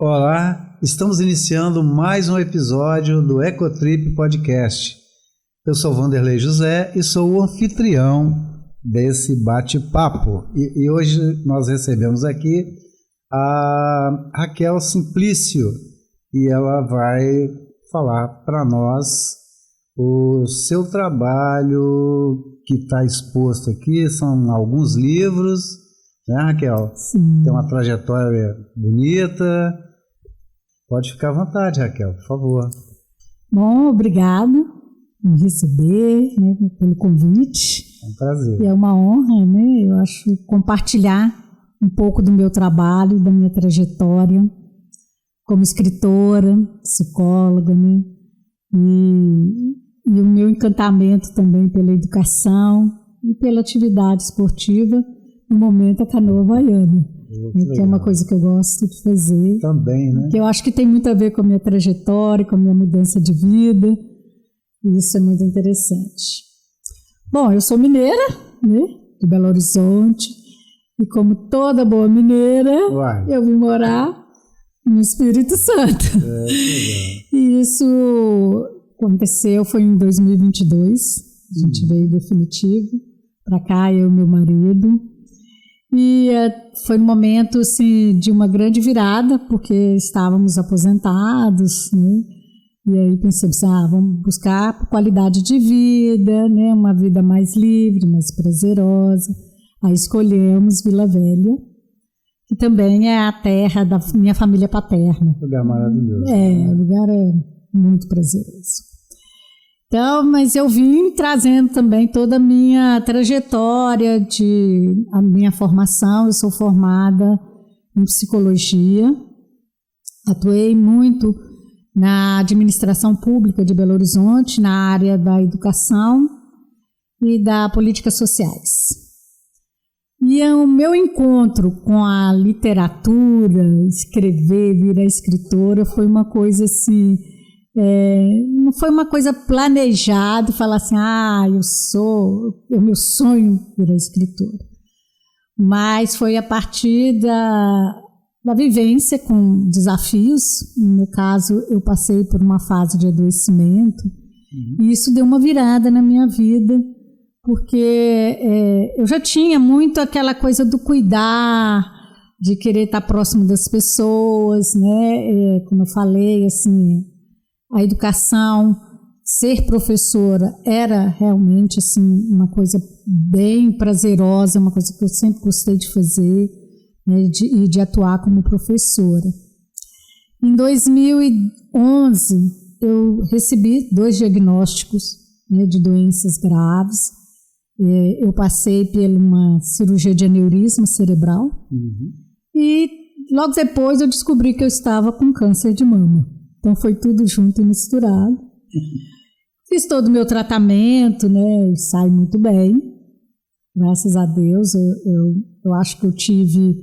Olá, estamos iniciando mais um episódio do Ecotrip Podcast. Eu sou Vanderlei José e sou o anfitrião desse bate-papo. E hoje nós recebemos aqui a Raquel Simplício e ela vai falar para nós o seu trabalho que está exposto aqui. São alguns livros, né, Raquel? Sim. Tem uma trajetória bonita. Pode ficar à vontade, Raquel, por favor. Bom, obrigado por me receber, né, pelo convite. É um prazer. E é uma honra, né? Eu acho, compartilhar um pouco do meu trabalho, da minha trajetória como escritora, psicóloga, né? E o meu encantamento também pela educação e pela atividade esportiva, no momento a canoa baiana. Que é uma coisa que eu gosto de fazer. Também, né? Que eu acho que tem muito a ver com a minha trajetória, com a minha mudança de vida. E isso é muito interessante. Bom, eu sou mineira, né, de Belo Horizonte. E como toda boa mineira, eu vim morar no Espírito Santo. E isso aconteceu, foi em 2022. A gente veio definitivo para cá, eu e meu marido. E foi um momento assim, de uma grande virada, porque estávamos aposentados, né? E aí pensamos, vamos buscar qualidade de vida, né? Uma vida mais livre, mais prazerosa. Aí escolhemos Vila Velha, que também é a terra da minha família paterna. Lugar maravilhoso. O lugar é muito prazeroso. Então, mas eu vim trazendo também toda a minha trajetória, a minha formação. Eu sou formada em psicologia, atuei muito na administração pública de Belo Horizonte, na área da educação e da políticas sociais. E o meu encontro com a literatura, escrever, virar escritora, foi uma coisa assim... não foi uma coisa planejada, falar assim, é meu sonho virar escritora. Mas foi a partir da vivência com desafios. No meu caso, eu passei por uma fase de adoecimento, e isso deu uma virada na minha vida, porque eu já tinha muito aquela coisa do cuidar, de querer estar próximo das pessoas, né? Como eu falei, assim... A educação, ser professora era realmente assim, uma coisa bem prazerosa, uma coisa que eu sempre gostei de fazer, né, de atuar como professora. Em 2011, eu recebi 2 diagnósticos, né, de doenças graves. Eu passei por uma cirurgia de aneurisma cerebral e logo depois eu descobri que eu estava com câncer de mama. Então foi tudo junto e misturado. Fiz todo o meu tratamento, né? Saí muito bem, graças a Deus. Eu acho que eu tive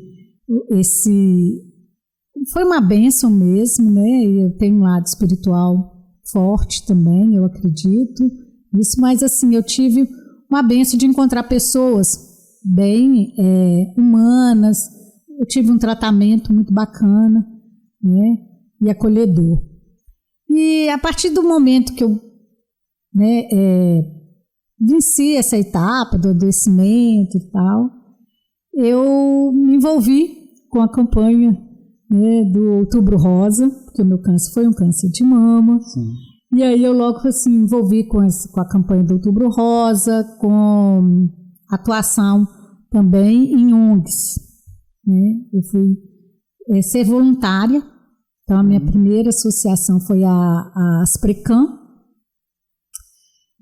foi uma bênção mesmo, né? Eu tenho um lado espiritual forte também, eu acredito nisso. Mas assim, eu tive uma bênção de encontrar pessoas bem humanas. Eu tive um tratamento muito bacana, né? E acolhedor. E a partir do momento que eu venci essa etapa do adoecimento e tal, eu me envolvi com a campanha, né, do Outubro Rosa, porque o meu câncer foi um câncer de mama. Sim. E aí eu logo assim, me envolvi com a campanha do Outubro Rosa, com atuação também em ONGs. Né? Eu fui ser voluntária. Então, a minha primeira associação foi a Asprecan,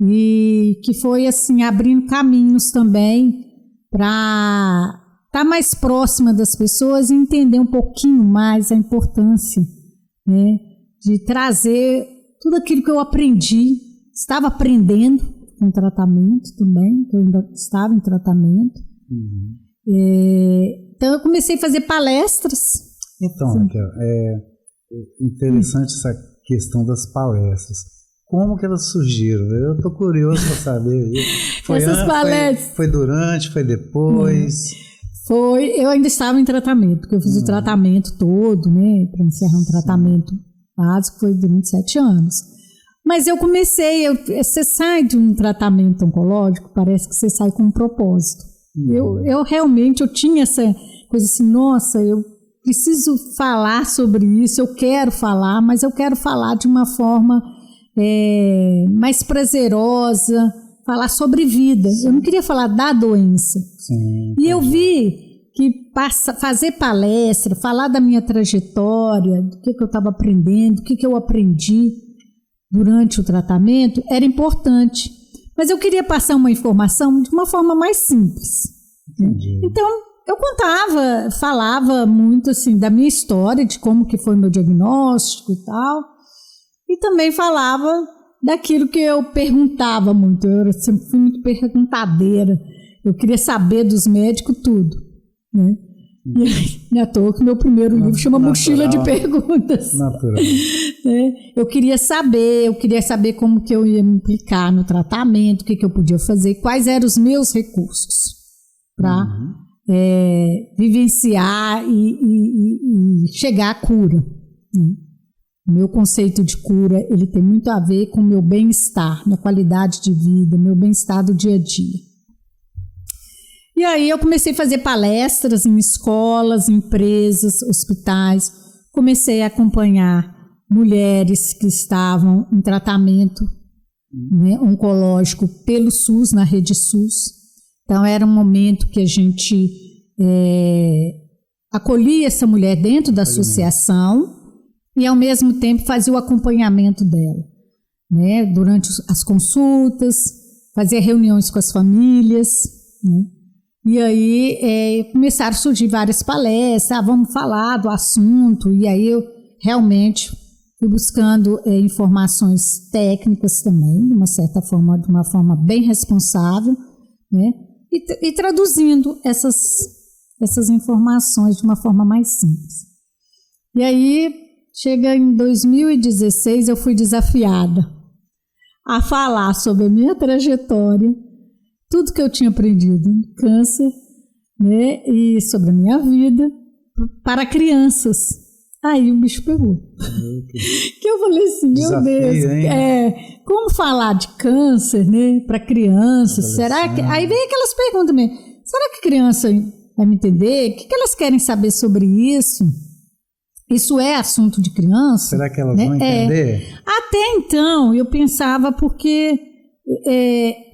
e que foi assim, abrindo caminhos também para estar mais próxima das pessoas e entender um pouquinho mais a importância, né, de trazer tudo aquilo que eu aprendi, estava aprendendo com tratamento também, que eu ainda estava em tratamento. Então, eu comecei a fazer palestras. Então, Raquel, interessante essa questão das palestras. Como que elas surgiram? Eu estou curioso para saber. Foi essas palestras... foi durante, foi depois? Eu ainda estava em tratamento, porque eu fiz o tratamento todo, né, para encerrar um tratamento básico, foi durante 7 anos. Mas eu comecei, você sai de um tratamento oncológico, parece que você sai com um propósito. Eu realmente tinha essa coisa assim, nossa, eu preciso falar sobre isso, eu quero falar, mas eu quero falar de uma forma mais prazerosa, falar sobre vida. Sim. Eu não queria falar da doença. Sim, e eu vi que fazer palestra, falar da minha trajetória, do que eu estava aprendendo, o que eu aprendi durante o tratamento, era importante. Mas eu queria passar uma informação de uma forma mais simples. Entendi. Então, eu falava muito assim da minha história, de como que foi meu diagnóstico e tal, e também falava daquilo que eu perguntava muito. Eu sempre fui muito perguntadeira, eu queria saber dos médicos tudo, né? E aí, não é à toa que meu primeiro livro chama Mochila de Perguntas. Natural. Eu queria saber como que eu ia me implicar no tratamento, o que eu podia fazer, quais eram os meus recursos para vivenciar e chegar à cura. O meu conceito de cura, ele tem muito a ver com o meu bem-estar, minha qualidade de vida, meu bem-estar do dia a dia. E aí eu comecei a fazer palestras em escolas, empresas, hospitais. Comecei a acompanhar mulheres que estavam em tratamento, né, oncológico pelo SUS, na rede SUS. Então era um momento que a gente acolhia essa mulher dentro da associação e ao mesmo tempo fazia o acompanhamento dela, né, durante as consultas, fazia reuniões com as famílias, né. E aí começaram a surgir várias palestras, vamos falar do assunto, e aí eu realmente fui buscando informações técnicas também, de uma certa forma, de uma forma bem responsável, né? E traduzindo essas informações de uma forma mais simples. E aí, chega em 2016, eu fui desafiada a falar sobre a minha trajetória, tudo que eu tinha aprendido no câncer, né, e sobre a minha vida, para crianças. Aí o bicho pegou. Que eu falei assim, meu Deus, como falar de câncer, né, para crianças? Será que... Aí vem aquelas perguntas mesmo. Será que a criança vai me entender? O que elas querem saber sobre isso? Isso é assunto de criança? Será que elas vão entender? Até então, eu pensava porque...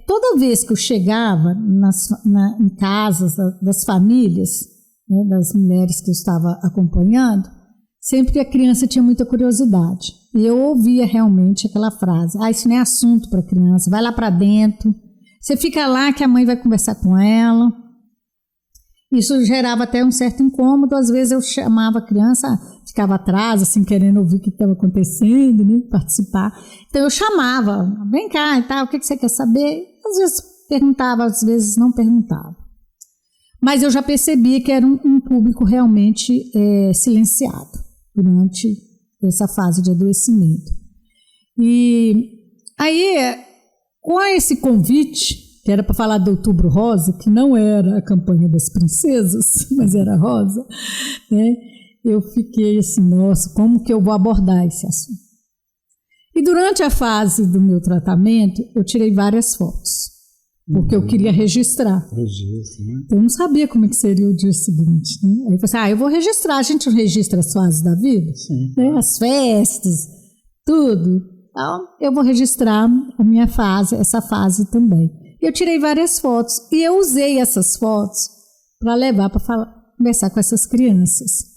toda vez que eu chegava em casas das famílias, né, das mulheres que eu estava acompanhando, sempre a criança tinha muita curiosidade. E eu ouvia realmente aquela frase, isso não é assunto para criança, vai lá para dentro, você fica lá que a mãe vai conversar com ela. Isso gerava até um certo incômodo, às vezes eu chamava a criança, ficava atrás, assim, querendo ouvir o que estava acontecendo, né, participar. Então eu chamava, vem cá e tal, o que você quer saber? Às vezes perguntava, às vezes não perguntava. Mas eu já percebia que era um público realmente silenciado durante essa fase de adoecimento. E aí, com esse convite, que era para falar do Outubro Rosa, que não era a campanha das princesas, mas era rosa, né, eu fiquei assim, nossa, como que eu vou abordar esse assunto? E durante a fase do meu tratamento, eu tirei várias fotos, porque eu queria registrar. Registro, né? Eu não sabia como é que seria o dia seguinte, né? Aí eu falei assim, eu vou registrar, a gente registra as fases da vida, né? As festas, tudo. Então, eu vou registrar a minha fase, essa fase também. Eu tirei várias fotos e eu usei essas fotos para levar para conversar com essas crianças.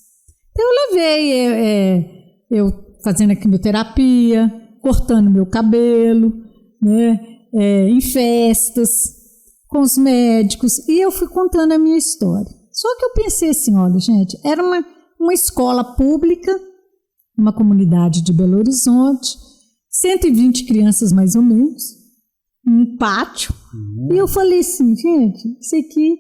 Então, eu levei eu fazendo a quimioterapia, cortando meu cabelo, né, em festas, com os médicos, e eu fui contando a minha história. Só que eu pensei assim, olha, gente, era uma escola pública, uma comunidade de Belo Horizonte, 120 crianças mais ou menos, um pátio, e eu falei assim, gente, isso aqui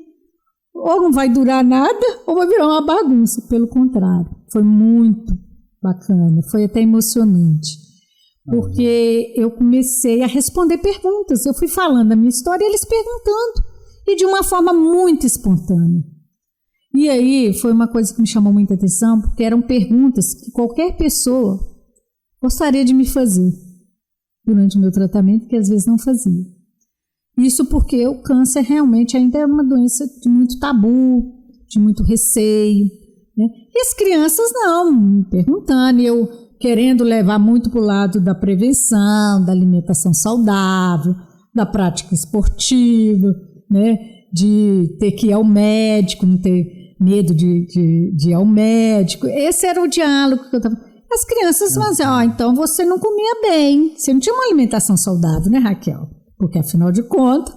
ou não vai durar nada, ou vai virar uma bagunça. Pelo contrário, foi muito bacana, foi até emocionante, porque eu comecei a responder perguntas. Eu fui falando a minha história e eles perguntando, e de uma forma muito espontânea. E aí foi uma coisa que me chamou muita atenção, porque eram perguntas que qualquer pessoa gostaria de me fazer durante o meu tratamento, que às vezes não fazia. Isso porque o câncer realmente ainda é uma doença de muito tabu, de muito receio, né? E as crianças não, me perguntando, e eu querendo levar muito para o lado da prevenção, da alimentação saudável, da prática esportiva, né? De ter que ir ao médico, não ter medo de ir ao médico. Esse era o diálogo que eu estava. As crianças faziam, então você não comia bem, você não tinha uma alimentação saudável, né, Raquel? Porque afinal de contas,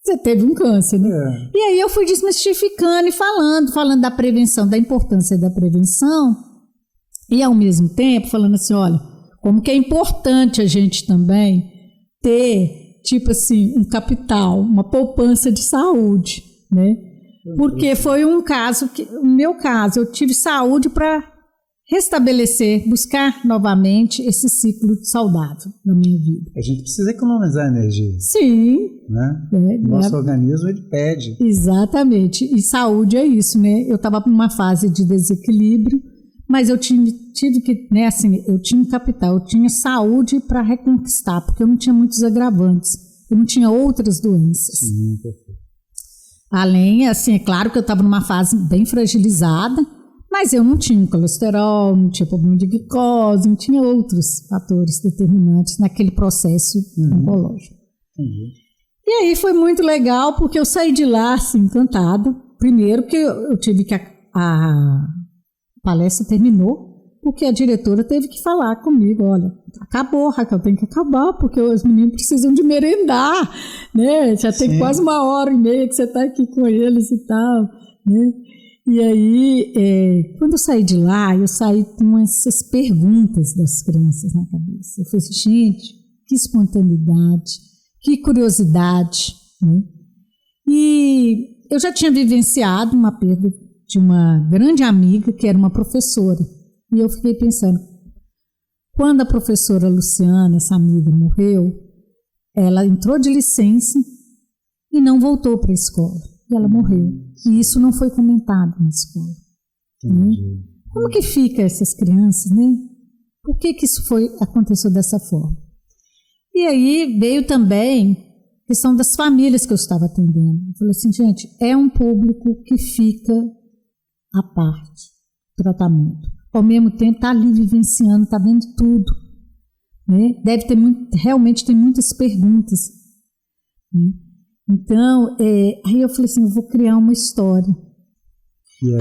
você teve um câncer, né? E aí eu fui desmistificando e falando da prevenção, da importância da prevenção, e ao mesmo tempo falando assim, olha, como que é importante a gente também ter, tipo assim, um capital, uma poupança de saúde, né? Porque foi um caso, no meu caso, eu tive saúde para restabelecer, buscar novamente esse ciclo saudável na minha vida. A gente precisa economizar energia. Sim. Né? Nosso organismo, ele pede. Exatamente. E saúde é isso, né? Eu estava numa fase de desequilíbrio, mas eu tive que, né, assim, eu tinha um capital, eu tinha saúde para reconquistar, porque eu não tinha muitos agravantes, eu não tinha outras doenças. Sim, perfeito. Além, assim, é claro que eu estava numa fase bem fragilizada, mas eu não tinha colesterol, não tinha problema de glicose, não tinha outros fatores determinantes naquele processo oncológico. E aí foi muito legal, porque eu saí de lá, assim, encantada. Primeiro que eu tive que... A palestra terminou, porque a diretora teve que falar comigo, olha, acabou, Raquel, tem que acabar, porque os meninos precisam de merendar, né? Já tem quase 1h30 que você está aqui com eles e tal, né? E aí, quando eu saí de lá, eu saí com essas perguntas das crianças na cabeça. Eu falei assim, gente, que espontaneidade, que curiosidade, né? E eu já tinha vivenciado uma perda de uma grande amiga, que era uma professora. E eu fiquei pensando, quando a professora Luciana, essa amiga, morreu, ela entrou de licença e não voltou para a escola. E ela morreu. E isso não foi comentado na escola. Né? Como que fica essas crianças, né? Por que isso aconteceu dessa forma? E aí veio também a questão das famílias que eu estava atendendo. Eu falei assim, gente, é um público que fica à parte do tratamento. Ao mesmo tempo está ali vivenciando, está vendo tudo. Né? Deve ter realmente tem muitas perguntas. Né? Então, aí eu falei assim, eu vou criar uma história.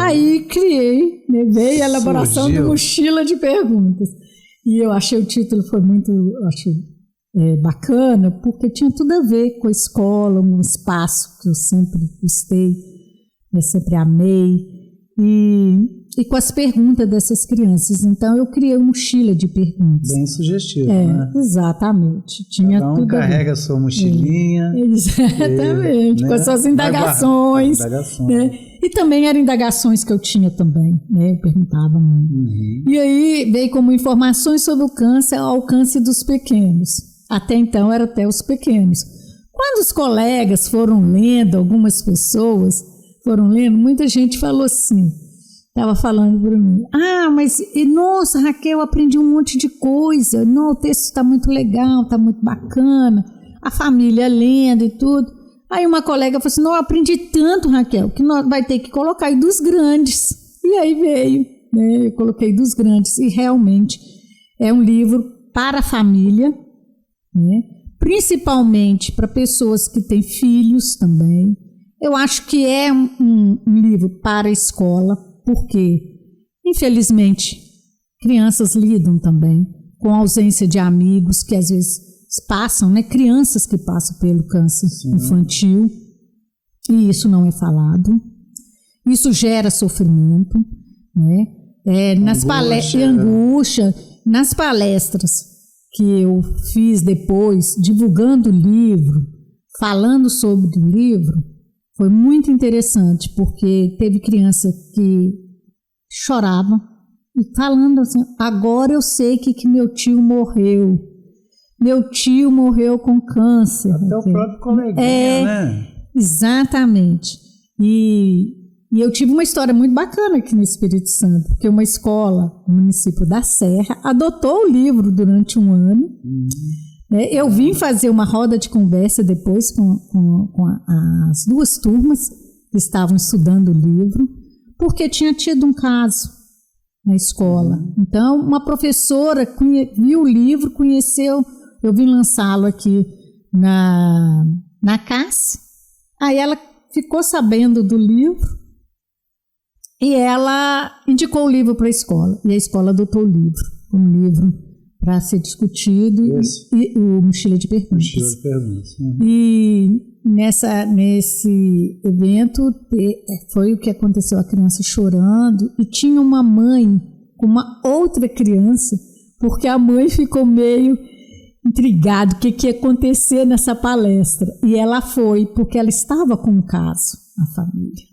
Aí criei, né? Veio a elaboração de mochila de perguntas. E eu achei o título foi muito bacana, porque tinha tudo a ver com a escola, um espaço que eu sempre gostei, eu sempre amei. E com as perguntas dessas crianças. Então, eu criei uma mochila de perguntas. Bem sugestivo, né? Exatamente. Tinha cada um tudo carrega a sua mochilinha. Exatamente, com as suas indagações. Né? E também eram indagações que eu tinha também, né? Eu perguntava muito. E aí, veio como informações sobre o câncer ao alcance dos pequenos. Até então, era até os pequenos. Quando os colegas foram lendo, algumas pessoas foram lendo, muita gente falou assim, estava falando para mim, mas, nossa, Raquel, eu aprendi um monte de coisa, não, o texto está muito legal, está muito bacana, a família lendo e tudo. Aí uma colega falou assim, não, eu aprendi tanto, Raquel, que nós vai ter que colocar aí dos grandes. E aí veio, né, eu coloquei dos grandes, e realmente é um livro para a família, né, principalmente para pessoas que têm filhos também. Eu acho que é um livro para a escola, porque, infelizmente, crianças lidam também com a ausência de amigos que às vezes passam, né? Crianças que passam pelo câncer infantil, e isso não é falado. Isso gera sofrimento, né? Angústia. Nas palestras que eu fiz depois, divulgando o livro, falando sobre o livro, foi muito interessante, porque teve criança que chorava e falando assim, agora eu sei que meu tio morreu. Meu tio morreu com câncer. Até o próprio coleguinha, né? Exatamente. E E eu tive uma história muito bacana aqui no Espírito Santo, porque uma escola no município da Serra adotou o livro durante um ano. Eu vim fazer uma roda de conversa depois com as duas turmas que estavam estudando o livro, porque tinha tido um caso na escola. Então, uma professora viu o livro, conheceu, eu vim lançá-lo aqui na CAS, aí ela ficou sabendo do livro e ela indicou o livro para a escola, e a escola adotou o livro, um livro para ser discutido, e o Mochila de Perguntas. E nesse evento foi o que aconteceu, a criança chorando, e tinha uma mãe com uma outra criança, porque a mãe ficou meio intrigada o que ia acontecer nessa palestra, e ela foi porque ela estava com um caso na família.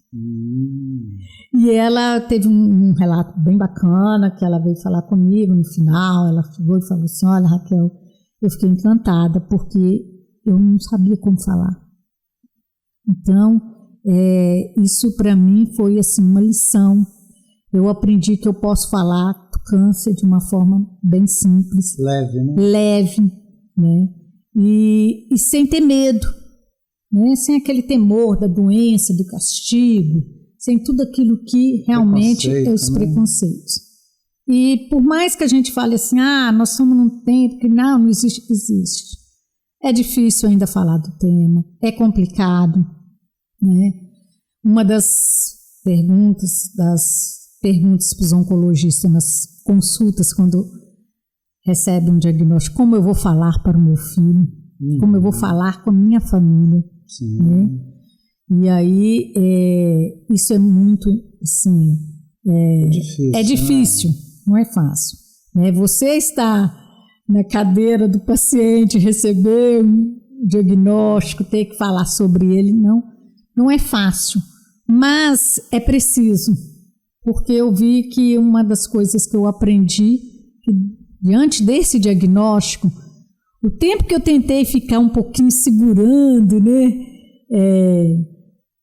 E ela teve um relato bem bacana, que ela veio falar comigo no final. Ela chegou e falou assim: olha, Raquel, eu fiquei encantada porque eu não sabia como falar. Então, isso para mim foi assim, uma lição. Eu aprendi que eu posso falar do câncer de uma forma bem simples, leve, né? E sem ter medo, né? Sem aquele temor da doença, do castigo, sem tudo aquilo que realmente é os preconceitos. E por mais que a gente fale assim, nós somos num tempo que não existe. É difícil ainda falar do tema, é complicado, né? Uma das perguntas para os oncologistas nas consultas, quando recebe um diagnóstico: como eu vou falar para o meu filho? Como eu vou falar com a minha família? Né? E aí, isso é muito, assim, difícil, não é fácil. Né? Você está na cadeira do paciente, receber um diagnóstico, ter que falar sobre ele, não é fácil, mas é preciso, porque eu vi que uma das coisas que eu aprendi, que diante desse diagnóstico, o tempo que eu tentei ficar um pouquinho segurando, né,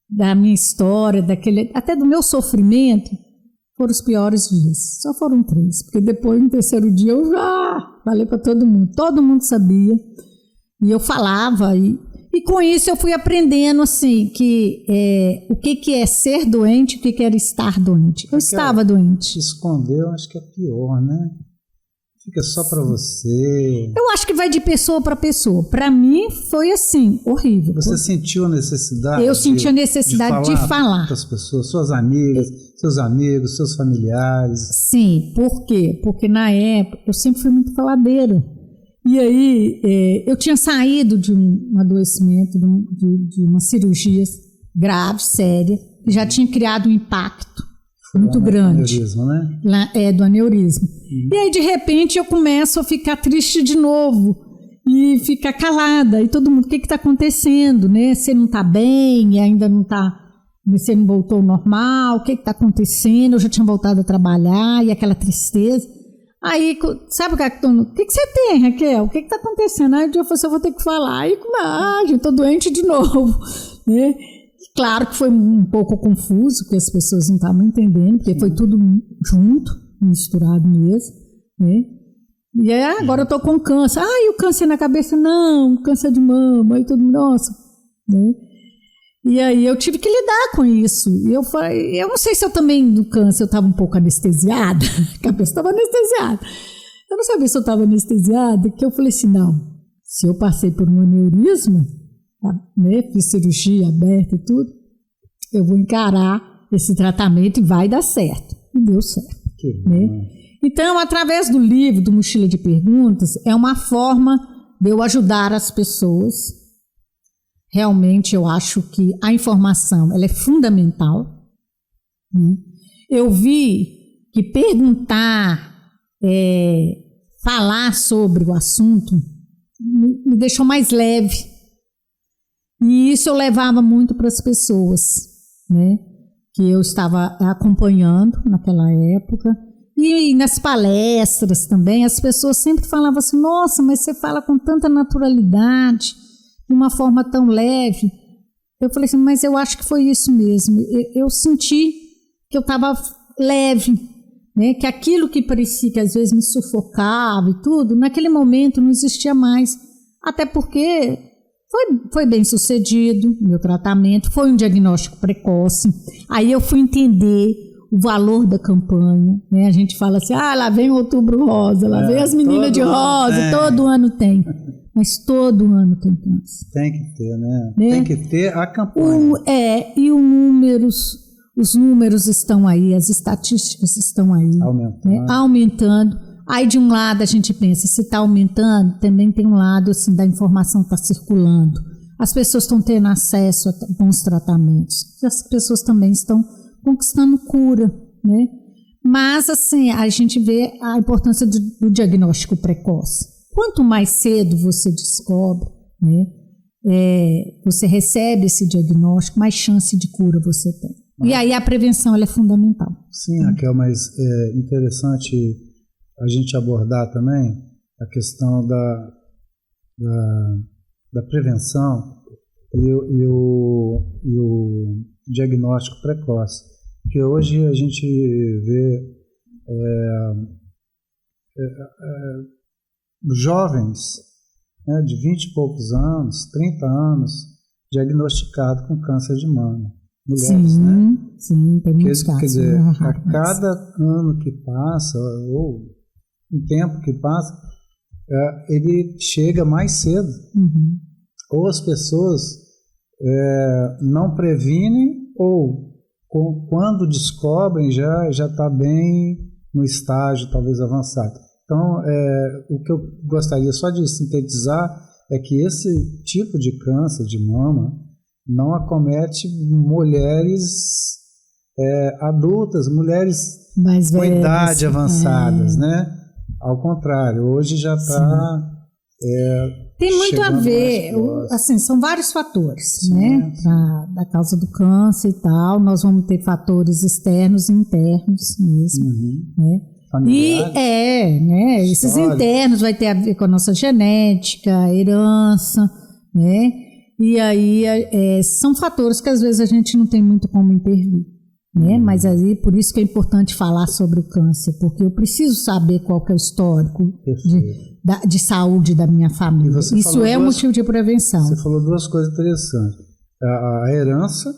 da minha história, até do meu sofrimento, foram os piores dias. Só foram 3, porque depois, no 3º dia, eu já falei para todo mundo sabia, e eu falava, e com isso eu fui aprendendo, assim, que o que é ser doente, o que era estar doente. Eu estava doente. Esconder, eu acho que é pior, né? Fica só para você. Eu acho que vai de pessoa para pessoa. Para mim foi assim, horrível. Você sentiu a necessidade? Eu senti a necessidade de falar para as pessoas, suas amigas, seus amigos, seus familiares. Sim, por quê? Porque na época eu sempre fui muito faladeira. E aí eu tinha saído de um adoecimento, de uma cirurgia grave, séria, que já tinha criado um impacto muito grande. Aneurisma, né? Do aneurisma. E aí, de repente, eu começo a ficar triste de novo e ficar calada. E todo mundo, o que está acontecendo? Né? Você não está bem, ainda não está. Você não voltou ao normal, o que está acontecendo? Eu já tinha voltado a trabalhar e aquela tristeza. Aí, sabe o que você tem, Raquel? O que está acontecendo? Aí, eu falei assim, eu vou ter que falar. Aí, gente, estou doente de novo, né? Claro que foi um pouco confuso, porque as pessoas não estavam entendendo, porque foi tudo junto, misturado mesmo, né? E aí, agora eu estou com câncer. E o câncer na cabeça? Não, câncer de mama. Aí todo mundo, nossa, né? E aí eu tive que lidar com isso. E eu falei, eu não sei se eu também, no câncer, eu estava um pouco anestesiada, a cabeça estava anestesiada. Eu não sabia se eu estava anestesiada, que eu falei assim, não, se eu passei por um aneurisma, né, fiz cirurgia aberta e tudo, eu vou encarar esse tratamento e vai dar certo. E deu certo. Né? Então, através do livro, do Mochila de Perguntas, é uma forma de eu ajudar as pessoas. Realmente, eu acho que a informação ela é fundamental. Né? Eu vi que perguntar, falar sobre o assunto, me deixou mais leve. E isso eu levava muito para as pessoas, né, que eu estava acompanhando naquela época. E nas palestras também, as pessoas sempre falavam assim, nossa, mas você fala com tanta naturalidade, de uma forma tão leve. eu falei assim, mas eu acho que foi isso mesmo. Eu senti que eu estava leve, né? Que aquilo que parecia que às vezes me sufocava e tudo, naquele momento não existia mais. Até porque foi bem sucedido o meu tratamento, foi um diagnóstico precoce. Aí eu fui entender o valor da campanha, né? A gente fala assim, lá vem o Outubro Rosa, lá vem as meninas de rosa, todo ano tem. Mas todo ano tem câncer. Tem que ter, né? Tem que ter a campanha. E os números estão aí, as estatísticas estão aí. Aumentando. Né? Aumentando. Aí de um lado a gente pensa, se está aumentando, também tem um lado assim, da informação está circulando. As pessoas estão tendo acesso a bons tratamentos. As pessoas também estão conquistando cura, né? Mas assim, a gente vê a importância do diagnóstico precoce. Quanto mais cedo você descobre, né, você recebe esse diagnóstico, mais chance de cura você tem. E aí a prevenção ela é fundamental. Sim, Raquel, mas é interessante a gente abordar também a questão da prevenção e o diagnóstico precoce. Porque hoje a gente vê jovens, né, de 20 e poucos anos, 30 anos, diagnosticados com câncer de mama. Mulheres, sim, né? Sim, tem muitos casos. Quer dizer, a cada ano que passa, ou um tempo que passa, ele chega mais cedo. Uhum. Ou as pessoas não previnem, ou quando descobrem já está bem no estágio talvez avançado. Então, o que eu gostaria só de sintetizar é que esse tipo de câncer de mama não acomete mulheres adultas, mulheres mais com velhas, idade avançadas, né? Ao contrário, hoje já está... tem muito a ver, assim, são vários fatores, né? Da causa do câncer e tal, nós vamos ter fatores externos e internos mesmo, né? Familiares, né? Esses internos vai ter a ver com a nossa genética, herança, né? E aí são fatores que às vezes a gente não tem muito como intervir, né? Mas aí por isso que é importante falar sobre o câncer, porque eu preciso saber qual que é o histórico de saúde da minha família. Isso é um motivo de prevenção. Você falou duas coisas interessantes. A herança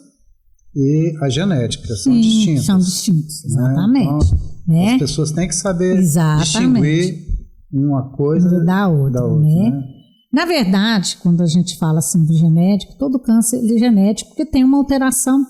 e a genética são distintas. São distintos, exatamente. Então, né? As pessoas têm que saber distinguir uma coisa da outra, né? Na verdade, quando a gente fala assim do genético, todo câncer ele é genético porque tem uma alteração,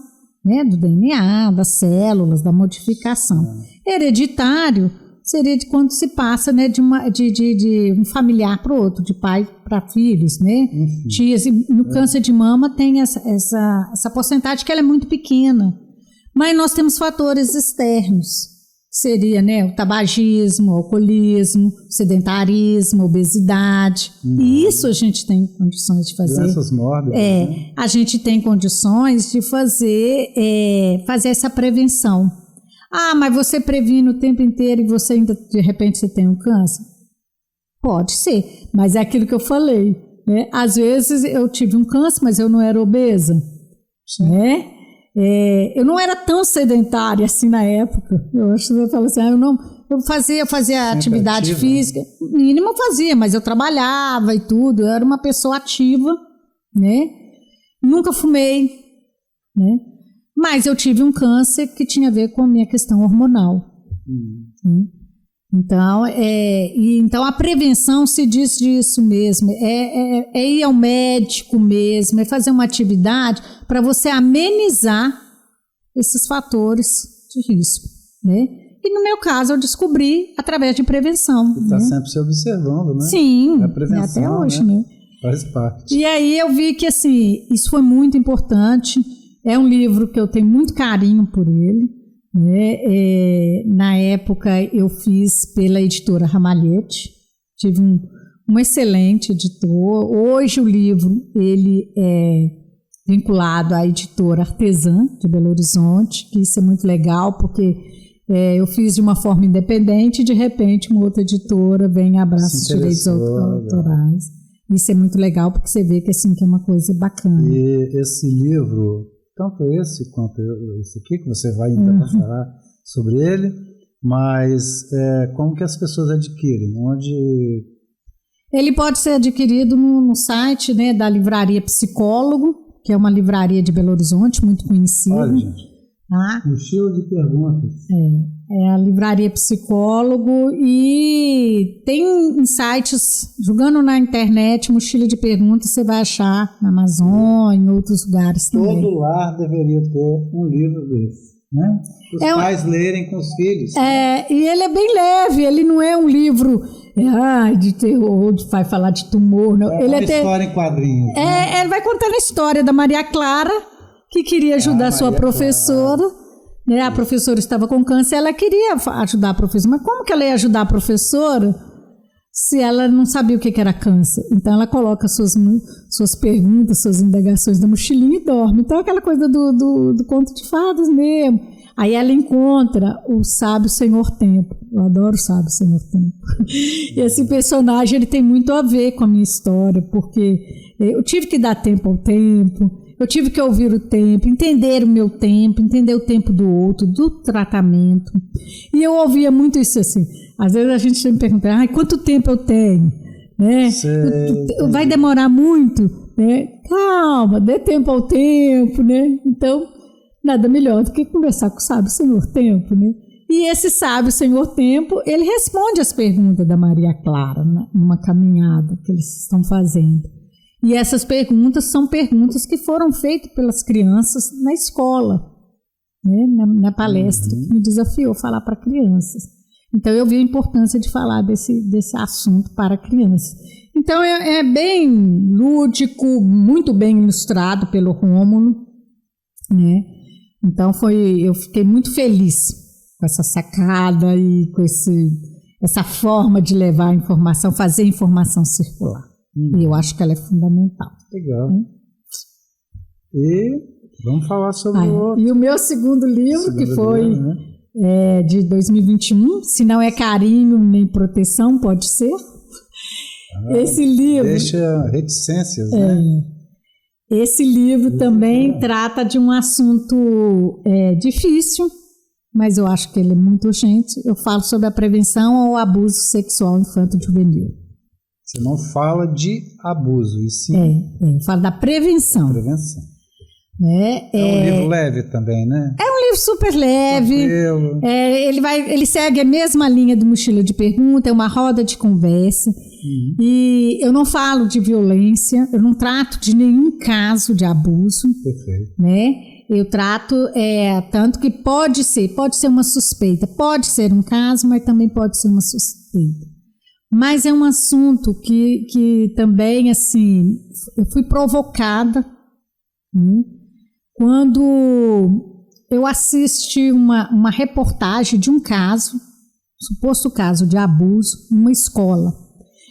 né, do DNA, das células, da modificação. Hereditário seria de quando se passa, né, de um familiar para o outro, de pai para filhos, né? Tias. No câncer de mama tem essa porcentagem que ela é muito pequena. Mas nós temos fatores externos. Seria, né, o tabagismo, o alcoolismo, o sedentarismo, a obesidade. E isso a gente tem condições de fazer. Doenças mórbidas, né? A gente tem condições de fazer essa prevenção. Mas você previne o tempo inteiro e você ainda, de repente, você tem um câncer? Pode ser, mas é aquilo que eu falei, né? Às vezes eu tive um câncer, mas eu não era obesa, né? Eu não era tão sedentária assim na época. Eu acho que você fala assim, eu fazia atividade física, mínimo eu fazia, mas eu trabalhava e tudo, eu era uma pessoa ativa, né? Nunca fumei, né? Mas eu tive um câncer que tinha a ver com a minha questão hormonal. Então a prevenção se diz disso mesmo, é ir ao médico mesmo, é fazer uma atividade para você amenizar esses fatores de risco, né? E no meu caso eu descobri através de prevenção. Está sempre se observando, né? Sim, a prevenção, até hoje, né? Faz parte. E aí eu vi que assim, isso foi muito importante, é um livro que eu tenho muito carinho por ele. Na época eu fiz pela editora Ramalhete, tive um excelente editor. Hoje o livro ele é vinculado à editora Artesã de Belo Horizonte, que isso é muito legal porque eu fiz de uma forma independente e de repente uma outra editora vem e abraça os direitos autorais. Isso é muito legal, porque você vê que, assim, que é uma coisa bacana. E esse livro, tanto esse quanto esse aqui, que você vai ainda falar sobre ele, mas como que as pessoas adquirem? Onde... Ele pode ser adquirido no site, né, da Livraria Psicólogo, que é uma livraria de Belo Horizonte, muito conhecida. Olha, gente, mochila de perguntas. É a Livraria Psicólogo, e tem sites, jogando na internet, mochila de perguntas, você vai achar na Amazon, em outros lugares também. Todo lar deveria ter um livro desse, né? Os pais lerem com os filhos. E ele é bem leve, ele não é um livro de terror, vai falar de tumor. Não. Ele uma história em quadrinhos. Ele vai contando a história da Maria Clara, que queria ajudar sua professora. Né? A professora estava com câncer, ela queria ajudar a professora. Mas como que ela ia ajudar a professora se ela não sabia o que era câncer? Então ela coloca suas perguntas, suas indagações na mochilinha e dorme. Então é aquela coisa do conto de fadas mesmo. Aí ela encontra o sábio Senhor Tempo. Eu adoro o sábio Senhor Tempo. E esse personagem, ele tem muito a ver com a minha história, porque eu tive que dar tempo ao tempo, eu tive que ouvir o tempo, entender o meu tempo, entender o tempo do outro, do tratamento. E eu ouvia muito isso assim. Às vezes a gente me pergunta, quanto tempo eu tenho? Né? Vai demorar muito? Né? Calma, dê tempo ao tempo. Né? Então, nada melhor do que conversar com o sábio Senhor Tempo. Né? E esse sábio Senhor Tempo, ele responde as perguntas da Maria Clara, né? Numa caminhada que eles estão fazendo. E essas perguntas são perguntas que foram feitas pelas crianças na escola, né? na palestra que me desafiou a falar para crianças. Então eu vi a importância de falar desse assunto para crianças. Então é bem lúdico, muito bem ilustrado pelo Rômulo, né? Então eu fiquei muito feliz com essa sacada e com essa forma de levar a informação, fazer a informação circular. E eu acho que ela é fundamental. Legal. E vamos falar sobre o outro. E o meu segundo livro, que foi de 2021, Se Não É Carinho Nem Proteção, pode ser? Esse livro... Deixa reticências, né? Esse livro também trata de um assunto difícil, mas eu acho que ele é muito urgente. Eu falo sobre a prevenção ao abuso sexual infanto-juvenil. Você não fala de abuso, e sim... fala da prevenção. É um livro leve também, né? É um livro super leve. Ele segue a mesma linha do Mochila de Pergunta, é uma roda de conversa. E eu não falo de violência, eu não trato de nenhum caso de abuso. Perfeito. Né? Eu trato, tanto que pode ser uma suspeita, pode ser um caso, mas também pode ser uma suspeita. Mas é um assunto que também, assim, eu fui provocada quando eu assisti uma reportagem de um caso, suposto caso de abuso, numa escola.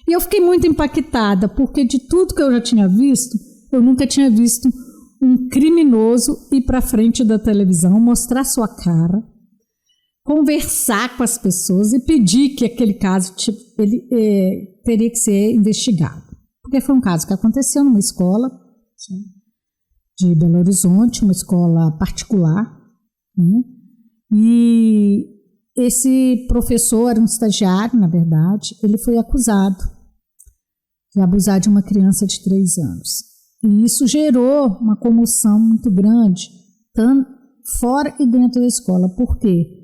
E eu fiquei muito impactada, porque de tudo que eu já tinha visto, eu nunca tinha visto um criminoso ir para frente da televisão, mostrar sua cara, conversar com as pessoas e pedir que aquele caso teria que ser investigado. Porque foi um caso que aconteceu numa escola de Belo Horizonte, uma escola particular, né? E esse professor era um estagiário, na verdade, ele foi acusado de abusar de uma criança de 3 anos. E isso gerou uma comoção muito grande, tanto fora e dentro da escola. Por quê?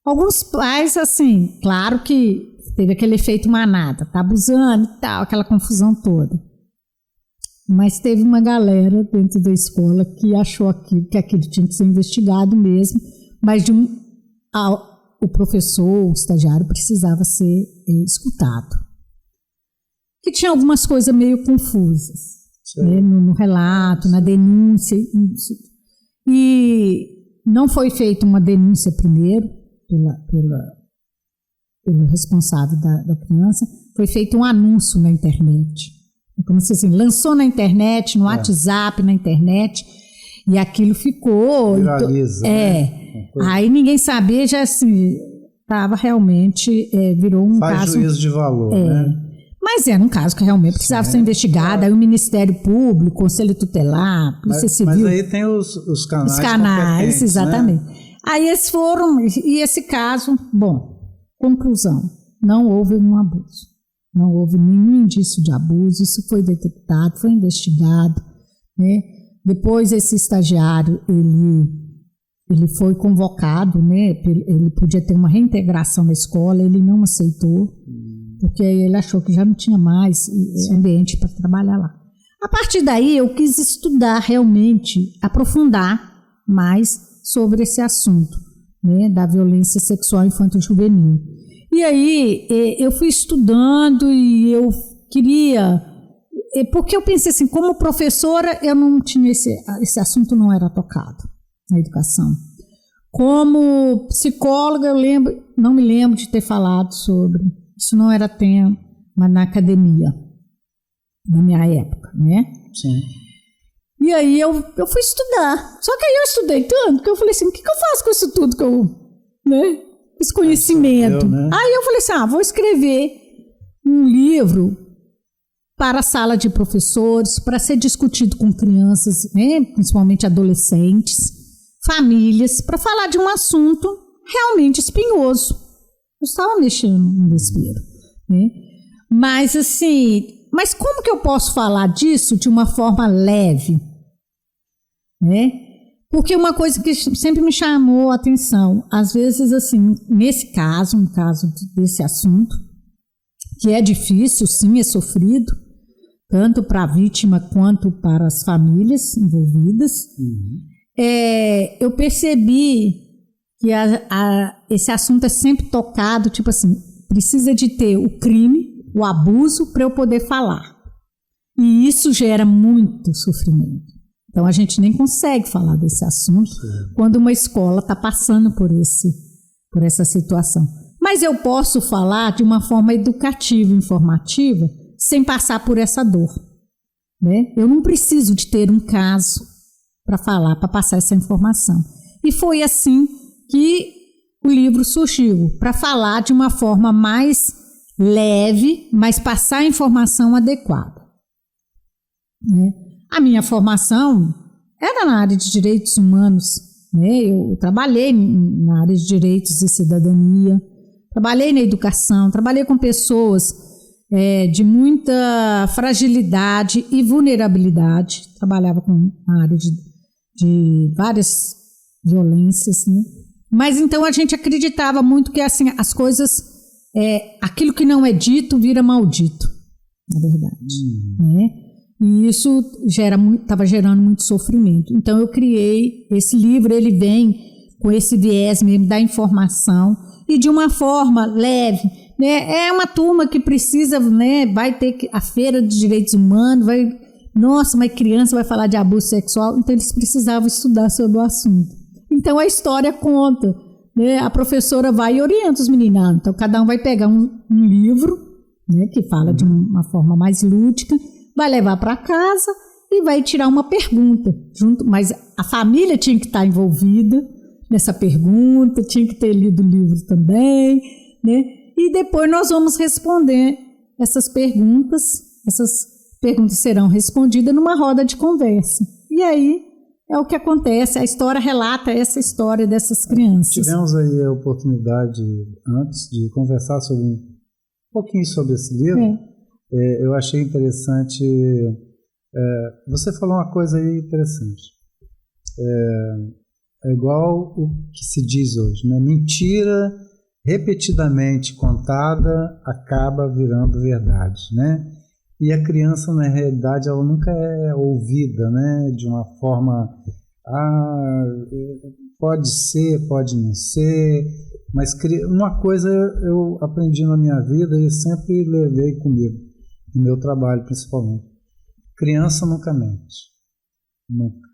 Alguns pais, assim, claro que teve aquele efeito manada, tá abusando e tal, aquela confusão toda. Mas teve uma galera dentro da escola que achou que aquilo tinha que ser investigado mesmo, mas o professor, o estagiário, precisava ser escutado. Que tinha algumas coisas meio confusas, né, no relato, na denúncia. E não foi feita uma denúncia primeiro, pelo responsável da criança, foi feito um anúncio na internet. Como se assim, lançou na internet, no WhatsApp, na internet, e aquilo ficou... Viraliza, né? Aí ninguém sabia, já assim, estava realmente, virou um caso... Faz juízo de valor, né? Mas era um caso que realmente precisava ser investigado. Aí o Ministério Público, Conselho Tutelar, Polícia Civil. Mas aí tem os canais. Os canais, exatamente. Né? Aí esses foram, e esse caso, bom, conclusão, não houve um abuso. Não houve nenhum indício de abuso, isso foi detectado, foi investigado, né? Depois esse estagiário, ele foi convocado, né? Ele podia ter uma reintegração na escola, ele não aceitou, porque ele achou que já não tinha mais ambiente para trabalhar lá. A partir daí eu quis estudar realmente, aprofundar mais sobre esse assunto, né? Da violência sexual infanto-juvenil. E aí eu fui estudando e eu queria, porque eu pensei assim, como professora eu não tinha esse assunto não era tocado na educação. Como psicóloga não me lembro de ter falado sobre, isso não era tema na academia, na minha época, né? Sim. E aí eu fui estudar, só que aí eu estudei tanto que eu falei assim, o que eu faço com isso tudo que eu, né? Esse conhecimento. Né? Aí eu falei assim, vou escrever um livro para a sala de professores, para ser discutido com crianças, né, principalmente adolescentes, famílias, para falar de um assunto realmente espinhoso. Eu estava mexendo no desespero. Né? Mas assim, como que eu posso falar disso de uma forma leve? Né? Porque uma coisa que sempre me chamou a atenção, às vezes, assim, nesse caso, no caso desse assunto, que é difícil, sim, é sofrido, tanto para a vítima quanto para as famílias envolvidas, eu percebi que esse assunto é sempre tocado, tipo assim, precisa de ter o crime, o abuso, para eu poder falar. E isso gera muito sofrimento. Então, a gente nem consegue falar desse assunto quando uma escola está passando por essa situação. Mas eu posso falar de uma forma educativa, informativa, sem passar por essa dor. Né? Eu não preciso de ter um caso para falar, para passar essa informação. E foi assim que o livro surgiu, para falar de uma forma mais leve, mas passar a informação adequada. Né? A minha formação era na área de direitos humanos, né? Eu trabalhei na área de direitos e cidadania, trabalhei na educação, trabalhei com pessoas de muita fragilidade e vulnerabilidade, trabalhava com a área de várias violências, né? Mas então a gente acreditava muito que assim, as coisas, aquilo que não é dito vira maldito, na verdade, né? E isso estava gerando muito sofrimento. Então eu criei esse livro, ele vem com esse viés mesmo da informação e de uma forma leve, né? É uma turma que precisa, né? Vai ter a feira de direitos humanos, nossa, mas criança vai falar de abuso sexual, então eles precisavam estudar sobre o assunto. Então a história conta, né? A professora vai e orienta os meninos. Então cada um vai pegar um livro, né? Que fala de uma forma mais lúdica, vai levar para casa e vai tirar uma pergunta junto, mas a família tinha que estar envolvida nessa pergunta, tinha que ter lido o livro também, né? E depois nós vamos responder essas perguntas serão respondidas numa roda de conversa. E aí é o que acontece, a história relata essa história dessas crianças. Tivemos aí a oportunidade antes de conversar um pouquinho sobre esse livro. Eu achei interessante, você falou uma coisa aí interessante, é igual o que se diz hoje, né? Mentira repetidamente contada acaba virando verdade, né? E a criança, na realidade, ela nunca é ouvida, né? De uma forma, pode ser, pode não ser, mas uma coisa eu aprendi na minha vida e sempre levei comigo, no meu trabalho principalmente. Criança nunca mente. Nunca.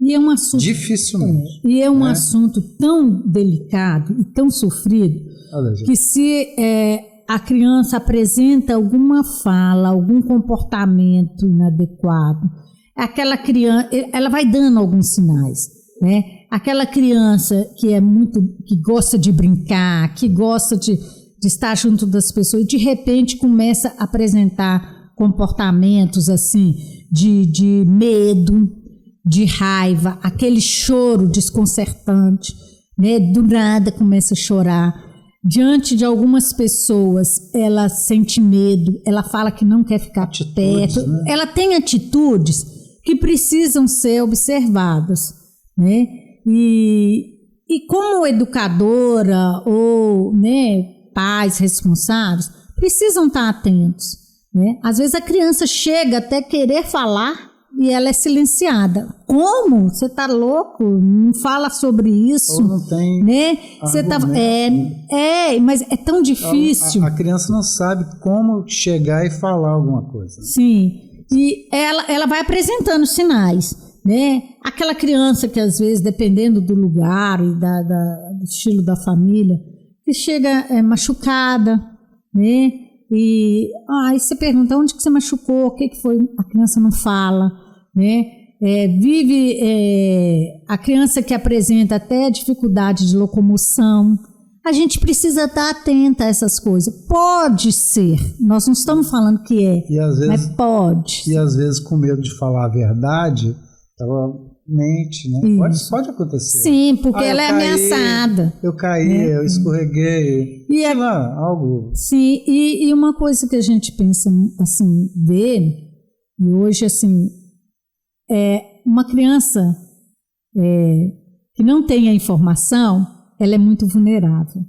E é um assunto, dificilmente. E é um assunto tão delicado e tão sofrido que se a criança apresenta alguma fala, algum comportamento inadequado, aquela criança, ela vai dando alguns sinais, né? Aquela criança que gosta de brincar, que gosta de estar junto das pessoas, e de repente começa a apresentar comportamentos assim de medo, de raiva, aquele choro desconcertante, né? Do nada começa a chorar. Diante de algumas pessoas, ela sente medo, ela fala que não quer ficar perto, né? Ela tem atitudes que precisam ser observadas, né? E como educadora ou, né, pais responsáveis, precisam estar atentos, né? Às vezes a criança chega até querer falar e ela é silenciada. Como? Você tá louco? Não fala sobre isso. Ou não tem, né? Você tá, mas é tão difícil. A criança não sabe como chegar e falar alguma coisa. Sim, e ela vai apresentando sinais, né? Aquela criança que às vezes, dependendo do lugar e do estilo da família, que chega machucada, né? E aí você pergunta onde que você machucou, o que foi, a criança não fala, né? A criança que apresenta até dificuldade de locomoção. A gente precisa estar atenta a essas coisas. Pode ser, nós não estamos falando que mas pode. E às vezes com medo de falar a verdade, ela mente, né? Pode acontecer. Sim, porque ela é ameaçada. Eu caí, eu escorreguei. Sei lá, algo. Sim, e uma coisa que a gente pensa, assim, ver, e hoje, assim, uma criança que não tem a informação, ela é muito vulnerável.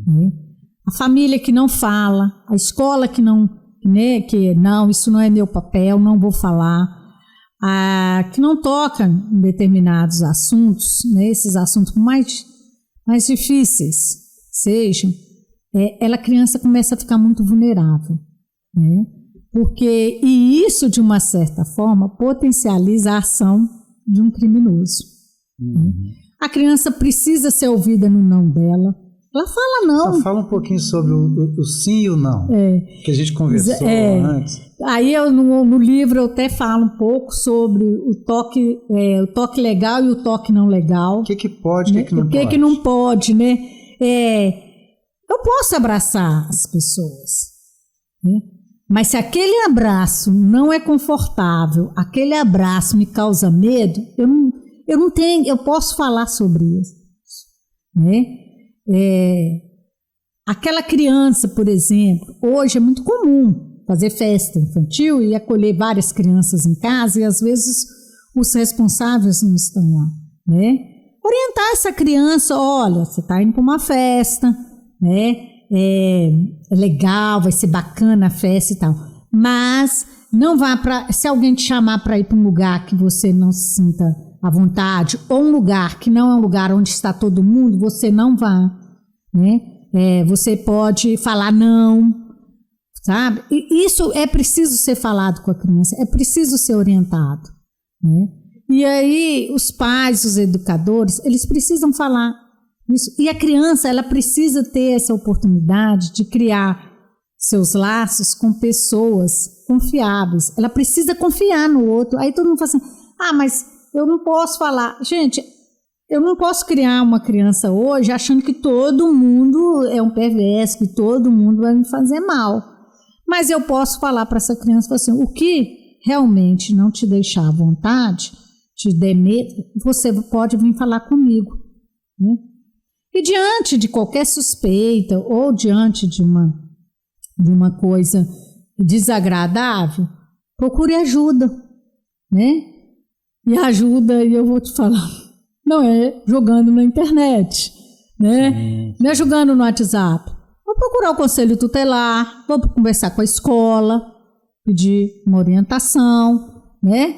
Né? A família que não fala, a escola que não, né, que não, isso não é meu papel, não vou falar. Que não toca em determinados assuntos, né, esses assuntos mais difíceis sejam, a criança começa a ficar muito vulnerável, né, e isso de uma certa forma potencializa a ação de um criminoso. Né? A criança precisa ser ouvida no não dela. Ela fala não. Só fala um pouquinho sobre o sim e o não, que a gente conversou antes. Aí no livro eu até falo um pouco sobre o toque legal e o toque não legal. O que pode, o que não pode. O que não pode, né? Eu posso abraçar as pessoas, né? Mas se aquele abraço não é confortável, aquele abraço me causa medo, eu posso falar sobre isso, né? Aquela criança, por exemplo, hoje é muito comum fazer festa infantil e acolher várias crianças em casa, e às vezes os responsáveis não estão lá, né? Orientar essa criança, olha, você está indo para uma festa, né? É legal, vai ser bacana a festa e tal, mas não vá se alguém te chamar para ir para um lugar que você não se sinta à vontade, ou um lugar que não é um lugar onde está todo mundo, você não vá, né? Você pode falar não, sabe? E isso é preciso ser falado com a criança, é preciso ser orientado, né? E aí os pais, os educadores, eles precisam falar isso. E a criança, ela precisa ter essa oportunidade de criar seus laços com pessoas confiáveis. Ela precisa confiar no outro. Aí todo mundo fala assim, mas eu não posso falar. Gente, eu não posso criar uma criança hoje achando que todo mundo é um perverso, que todo mundo vai me fazer mal. Mas eu posso falar para essa criança assim, o que realmente não te deixar à vontade, te der medo, você pode vir falar comigo, né? E diante de qualquer suspeita ou diante de uma coisa desagradável, procure ajuda, né? E ajuda, e eu vou te falar, não é jogando na internet, né? Não é jogando no WhatsApp. Vou procurar o conselho tutelar, vou conversar com a escola, pedir uma orientação, né?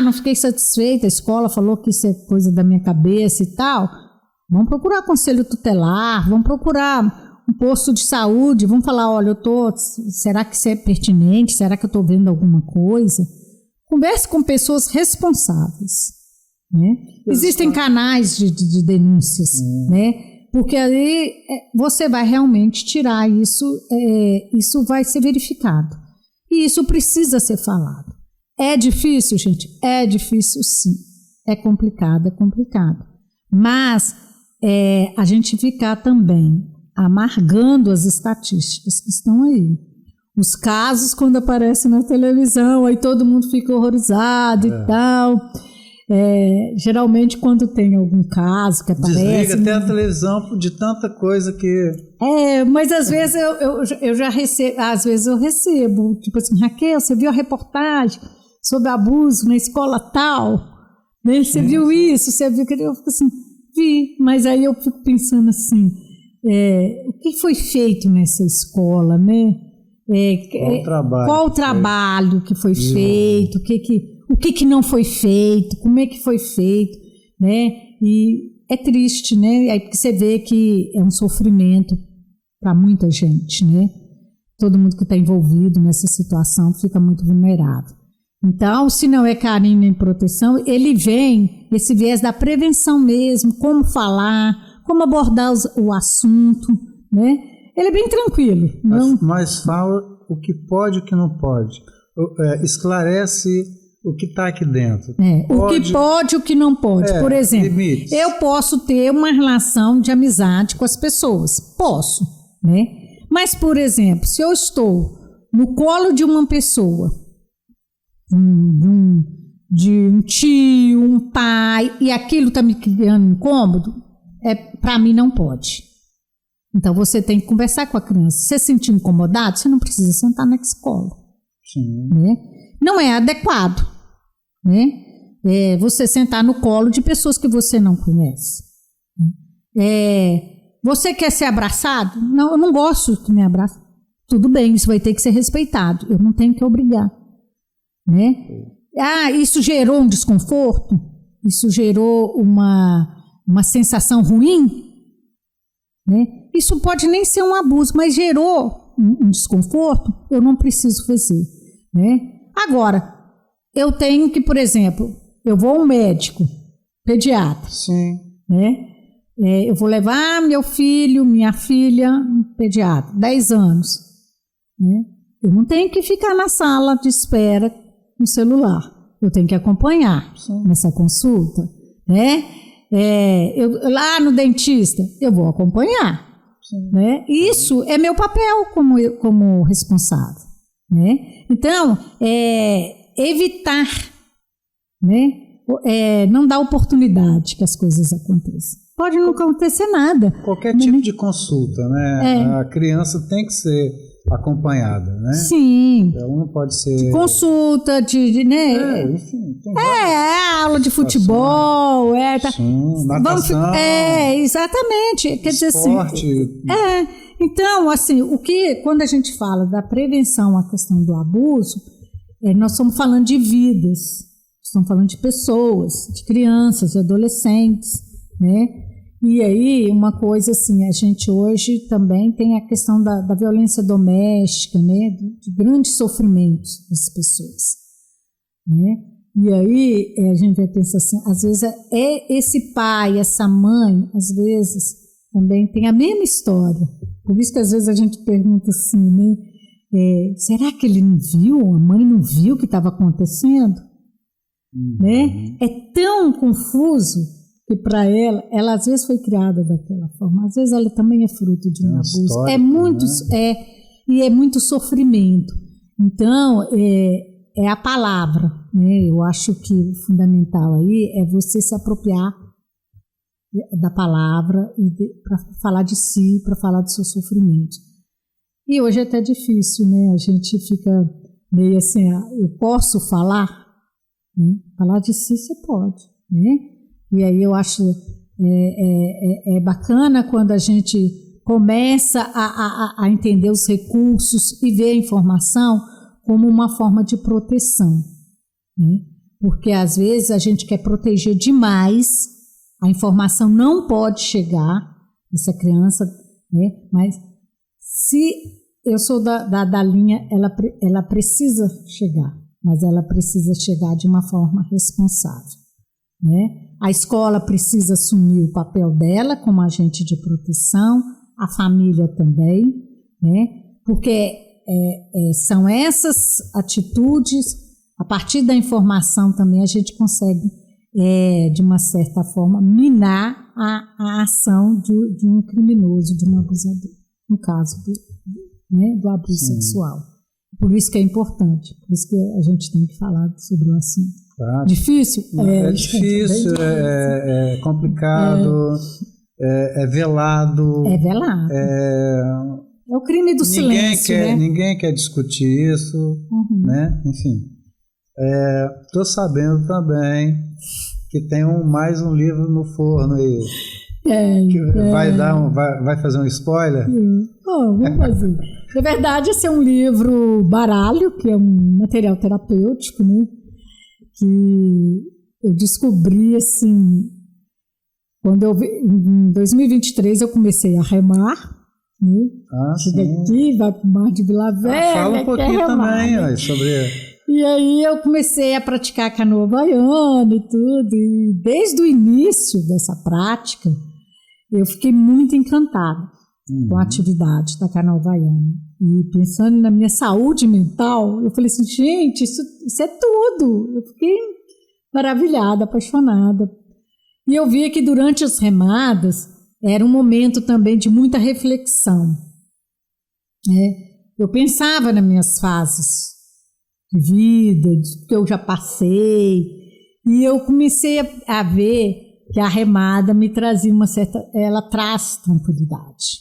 Não fiquei satisfeita, a escola falou que isso é coisa da minha cabeça e tal. Vamos procurar conselho tutelar, vamos procurar um posto de saúde, vamos falar, olha, será que isso é pertinente? Será que eu estou vendo alguma coisa? Converse com pessoas responsáveis, né? Existem canais de denúncias, né? Porque aí você vai realmente tirar isso, isso vai ser verificado. E isso precisa ser falado. É difícil, gente? É difícil, sim. É complicado. Mas a gente ficar também amargando as estatísticas que estão aí. Os casos quando aparecem na televisão, aí todo mundo fica horrorizado e tal. Geralmente quando tem algum caso que aparece... Desliga até a televisão de tanta coisa que... mas às vezes eu já recebo, tipo assim, Raquel, você viu a reportagem sobre abuso na escola tal? Né? Você viu isso? Você viu que eu fico assim, vi, mas aí eu fico pensando assim, o que foi feito nessa escola, né? Qual o trabalho que foi feito, o que não foi feito, como é que foi feito, né? E é triste, né? Aí você vê que é um sofrimento para muita gente, né? Todo mundo que está envolvido nessa situação fica muito vulnerável. Então, se não é carinho nem proteção, ele vem esse viés da prevenção mesmo, como falar, como abordar o assunto, né? Ele é bem tranquilo. Mas fala o que pode e o que não pode. Esclarece o que está aqui dentro. O que pode e o que não pode. Por exemplo, limites. Eu posso ter uma relação de amizade com as pessoas. Posso, né? Mas, por exemplo, se eu estou no colo de uma pessoa, de um tio, um pai, e aquilo está me criando incômodo, para mim não pode. Então, você tem que conversar com a criança. Se você se sentir incomodado, você não precisa sentar na escola. Sim. Né? Não é adequado, né? Você sentar no colo de pessoas que você não conhece. Você quer ser abraçado? Não, eu não gosto que me abrace. Tudo bem, isso vai ter que ser respeitado. Eu não tenho que obrigar. Né? Isso gerou um desconforto? Isso gerou uma sensação ruim? Né? Isso pode nem ser um abuso, mas gerou um desconforto, eu não preciso fazer. Né? Agora, eu tenho que, por exemplo, eu vou a um médico, pediatra. Sim. Né? Eu vou levar meu filho, minha filha, um pediatra, 10 anos. Né? Eu não tenho que ficar na sala de espera no celular. Eu tenho que acompanhar nessa consulta. Né? Lá no dentista, eu vou acompanhar. Né? Isso é meu papel como responsável. Né? Então, evitar, né? Não dar oportunidade que as coisas aconteçam. Pode não acontecer nada. Qualquer tipo de consulta, né? A criança tem que ser acompanhada, né? Sim. Então não pode ser... De consulta, né? Enfim. Aula de futebol, Sim, natação. Exatamente. Quer dizer assim... Então, assim, quando a gente fala da prevenção à questão do abuso, nós estamos falando de vidas, estamos falando de pessoas, de crianças, de adolescentes, né? E aí, uma coisa assim, a gente hoje também tem a questão da violência doméstica, né? De grandes sofrimentos das pessoas, né? E aí, a gente vai pensar assim, às vezes esse pai, essa mãe, às vezes também tem a mesma história. Por isso que às vezes a gente pergunta assim, né? Será que ele não viu? A mãe não viu o que estava acontecendo? Né? É tão confuso que para ela às vezes foi criada daquela forma, às vezes ela também é fruto de um abuso. História, e é muito sofrimento. Então, é a palavra, né? Eu acho que o fundamental aí é você se apropriar da palavra para falar de si, para falar do seu sofrimento. E hoje é até difícil, né? A gente fica meio assim, eu posso falar? Né? Falar de si você pode, né? E aí eu acho bacana quando a gente começa a entender os recursos e ver a informação como uma forma de proteção, né? Porque às vezes a gente quer proteger demais, a informação não pode chegar nessa criança, né? Mas se eu sou da linha, ela precisa chegar, mas ela precisa chegar de uma forma responsável, né? A escola precisa assumir o papel dela como agente de proteção, a família também, né? Porque são essas atitudes, a partir da informação também a gente consegue, de uma certa forma, minar a ação de um criminoso, de um abusador, no caso do abuso sexual. Por isso que é importante, por isso que a gente tem que falar sobre o assunto. Claro. Difícil? É difícil, é complicado, é velado. É velado. É o crime do silêncio, né? Ninguém quer discutir isso, né? Enfim. Estou sabendo também que tem mais um livro no forno aí. Vai fazer um spoiler? Vamos fazer. Na verdade, esse é um livro baralho, que é um material terapêutico, né? Que eu descobri, assim, em 2023 eu comecei a remar, né? Cheguei aqui, vai para o Mar de Vila Velha. Fala um pouquinho também, né? Sobre... E aí eu comecei a praticar canoa havaiana e tudo, e desde o início dessa prática, eu fiquei muito encantada com a atividade da canoa havaiana. E pensando na minha saúde mental, eu falei assim, gente, isso é tudo. Eu fiquei maravilhada, apaixonada. E eu via que durante as remadas era um momento também de muita reflexão, né? Eu pensava nas minhas fases de vida, do que eu já passei, e eu comecei a ver que a remada me trazia ela traz tranquilidade,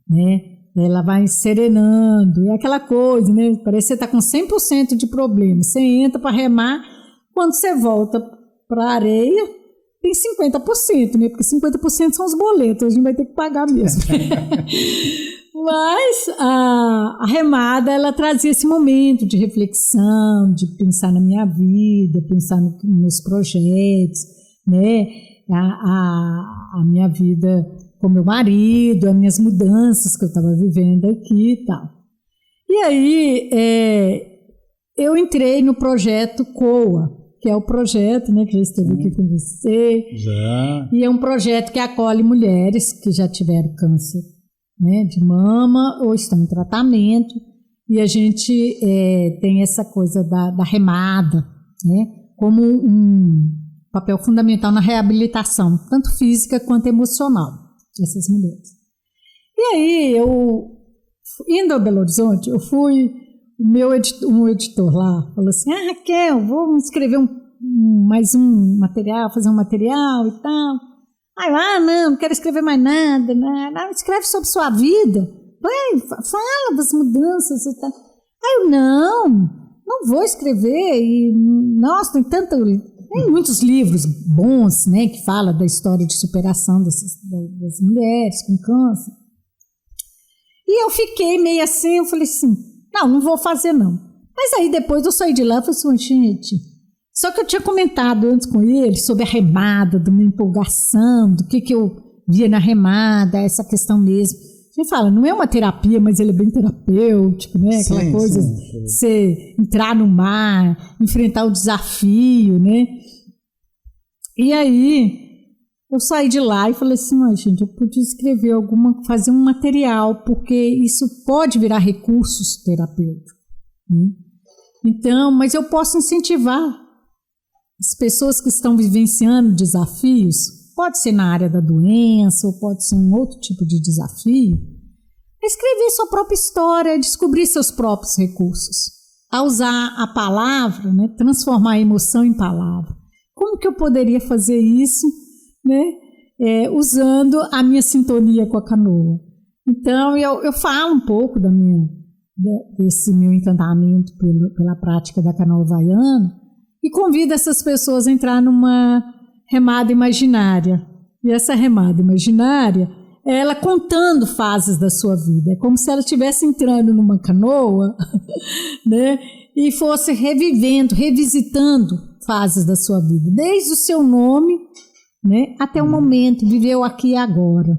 né? Ela vai serenando, é aquela coisa, né? Parece que você está com 100% de problema, você entra para remar, quando você volta para a areia, tem 50%, né? Porque 50% são os boletos, a gente vai ter que pagar mesmo. Mas a remada, ela trazia esse momento de reflexão, de pensar na minha vida, pensar nos meus projetos, né? A minha vida com meu marido, as minhas mudanças que eu estava vivendo aqui e tal. E aí eu entrei no projeto COA, que é o projeto, né, que já esteve aqui com você. Já. E é um projeto que acolhe mulheres que já tiveram câncer, né, de mama ou estão em tratamento. E a gente tem essa coisa da remada, né, como um papel fundamental na reabilitação, tanto física quanto emocional dessas mulheres. E aí, indo a Belo Horizonte, eu fui, um editor lá falou assim, Raquel, vamos escrever mais um material, fazer um material e tal. Aí, não quero escrever mais nada, não, escreve sobre sua vida, fala das mudanças e tal. Aí eu, não vou escrever, e nossa, tem muitos livros bons, né, que falam da história de superação das mulheres com câncer. E eu fiquei meio assim, eu falei assim, não vou fazer não. Mas aí depois eu saí de lá e falei assim, gente, só que eu tinha comentado antes com ele sobre a remada, da minha empolgação, do que eu via na remada, essa questão mesmo. A gente fala, não é uma terapia, mas ele é bem terapêutico, né? Aquela coisa de você entrar no mar, enfrentar o desafio, né? E aí, eu saí de lá e falei assim, gente, eu podia escrever fazer um material, porque isso pode virar recursos terapêuticos, né? Então, mas eu posso incentivar as pessoas que estão vivenciando desafios, pode ser na área da doença, ou pode ser um outro tipo de desafio, escrever sua própria história, descobrir seus próprios recursos, a usar a palavra, né, transformar a emoção em palavra. Como que eu poderia fazer isso, né, usando a minha sintonia com a canoa? Então, eu falo um pouco desse meu encantamento pela prática da canoa havaiana e convido essas pessoas a entrar numa remada imaginária. E essa remada imaginária é ela contando fases da sua vida. É como se ela estivesse entrando numa canoa, né, e fosse revisitando fases da sua vida, desde o seu nome, né, até o momento, viveu aqui e agora,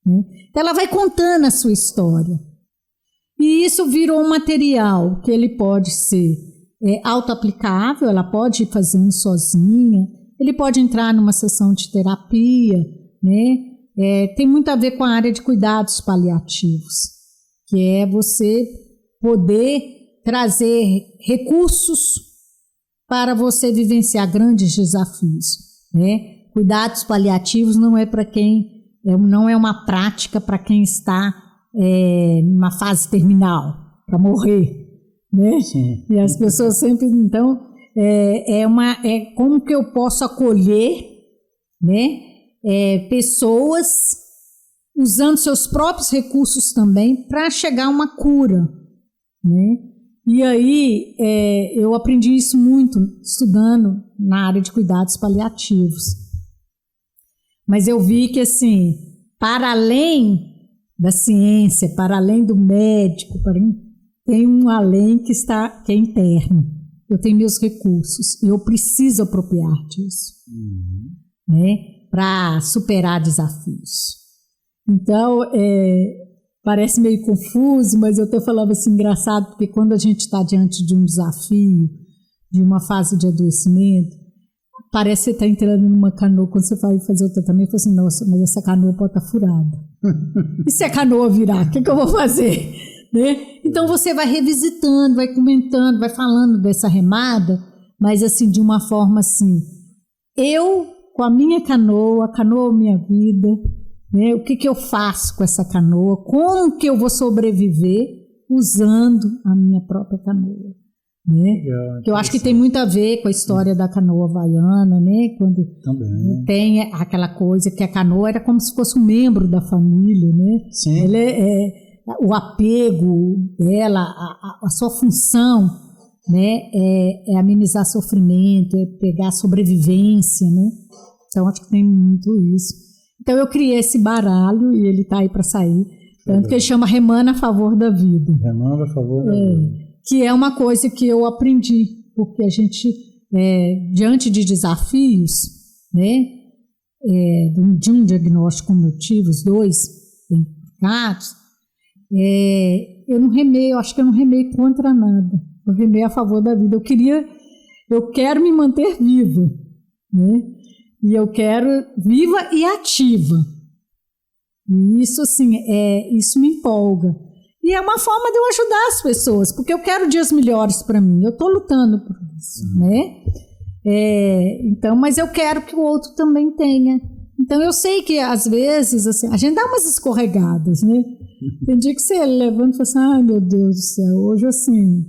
né? Então ela vai contando a sua história. E isso virou um material que ele pode ser auto-aplicável, ela pode ir fazendo sozinha, ele pode entrar numa sessão de terapia, né? Tem muito a ver com a área de cuidados paliativos, que é você poder trazer recursos para você vivenciar grandes desafios, né? cuidados paliativos não é para quem, não é uma prática para quem está numa fase terminal, para morrer, né? Sim. E as pessoas sempre, então, como que eu posso acolher, né, pessoas usando seus próprios recursos também para chegar a uma cura, né? E aí eu aprendi isso muito estudando na área de cuidados paliativos. Mas eu vi que, assim, para além da ciência, para além do médico, tem um além que é interno. Eu tenho meus recursos, eu preciso apropriar disso, né, para superar desafios. Então, parece meio confuso, mas eu até falava assim, engraçado, porque quando a gente está diante de um desafio, de uma fase de adoecimento, parece que você está entrando numa canoa, quando você vai fazer o tratamento, você fala assim, nossa, mas essa canoa pode estar furada. E se a canoa virar, o que eu vou fazer? Né? Então você vai revisitando, vai comentando, vai falando dessa remada, mas assim, de uma forma assim, eu com a minha canoa, a canoa minha vida, né? O que eu faço com essa canoa, como que eu vou sobreviver usando a minha própria canoa, né? Legal, que eu acho que tem muito a ver com a história da canoa havaiana, né? Quando também tem aquela coisa que a canoa era como se fosse um membro da família, né? Sim. Ele o apego dela, a sua função, né, é amenizar sofrimento, é pegar sobrevivência, né? Então acho que tem muito isso. Então eu criei esse baralho e ele está aí para sair, tanto que ele chama Remando a Favor da Vida. Remando a Favor da Vida. Que é uma coisa que eu aprendi, porque a gente, diante de desafios, né, de um diagnóstico como eu tive, os dois implicados, eu não remei, eu acho que eu não remei contra nada, eu remei a favor da vida. Eu quero me manter viva, né? E eu quero viva e ativa. E isso, assim, isso me empolga. E é uma forma de eu ajudar as pessoas, porque eu quero dias melhores para mim. Eu estou lutando por isso, né? Então, mas eu quero que o outro também tenha. Então, eu sei que, às vezes, assim, a gente dá umas escorregadas, né? Tem dia que você levanta e fala assim, ai, meu Deus do céu, hoje, assim,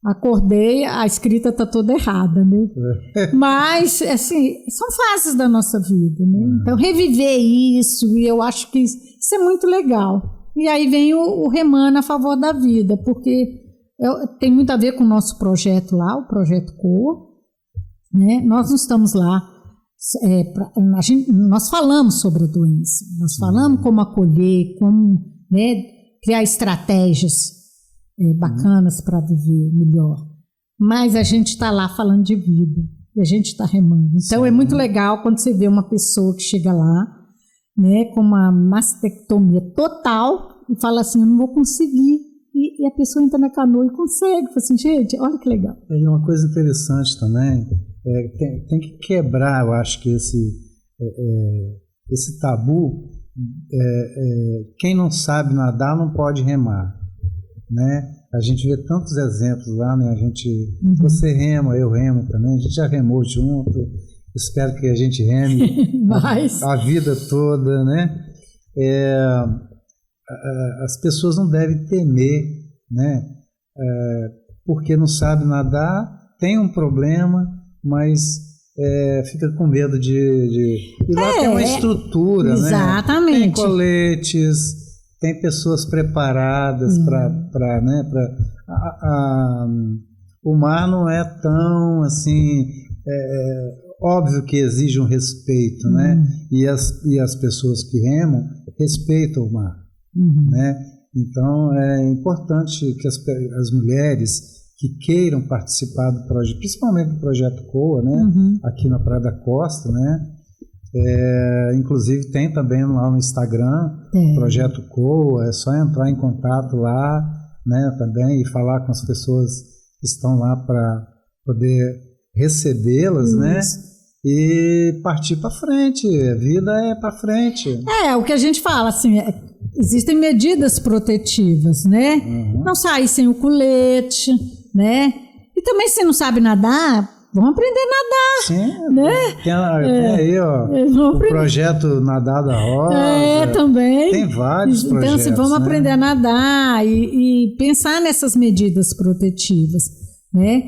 acordei, a escrita está toda errada, né? Mas, assim, são fases da nossa vida, né? Então, reviver isso, e eu acho que isso é muito legal. E aí vem o Remando a Favor da Vida, porque tem muito a ver com o nosso projeto lá, o Projeto COA, né? Nós não estamos lá, nós falamos sobre a doença, nós falamos como acolher, como, né, criar estratégias bacanas para viver melhor. Mas a gente está lá falando de vida, e a gente está remando. Então é muito legal quando você vê uma pessoa que chega lá, né, com uma mastectomia total e fala assim, eu não vou conseguir. E a pessoa entra na canoa e consegue. Fala assim, gente, olha que legal. E uma coisa interessante também, tem que quebrar, eu acho que esse tabu. Quem não sabe nadar não pode remar, né? A gente vê tantos exemplos lá, né? Você rema, eu remo também, a gente já remou junto, espero que a gente reme a vida toda, né? As pessoas não devem temer, né? Porque não sabe nadar, tem um problema, mas fica com medo de... E lá tem uma estrutura, exatamente, né? Tem coletes, tem pessoas preparadas para, né? O mar não é tão assim... óbvio que exige um respeito, né? E as pessoas que remam respeitam o mar, né? Então é importante que as mulheres que queiram participar do projeto, principalmente do Projeto COA, né? Aqui na Praia da Costa, né? Inclusive tem também lá no Instagram, Projeto COA, é só entrar em contato lá, né? Também, e falar com as pessoas que estão lá para poder recebê-las, né? E partir para frente, a vida é para frente. O que a gente fala, assim, existem medidas protetivas, né? Não sair sem o colete, né? E também se não sabe nadar, vamos aprender a nadar. Sim, né? Tem aí, ó, o projeto Nadar da Rosa. Também. Tem vários então, projetos. Então, vamos aprender a nadar e pensar nessas medidas protetivas, né?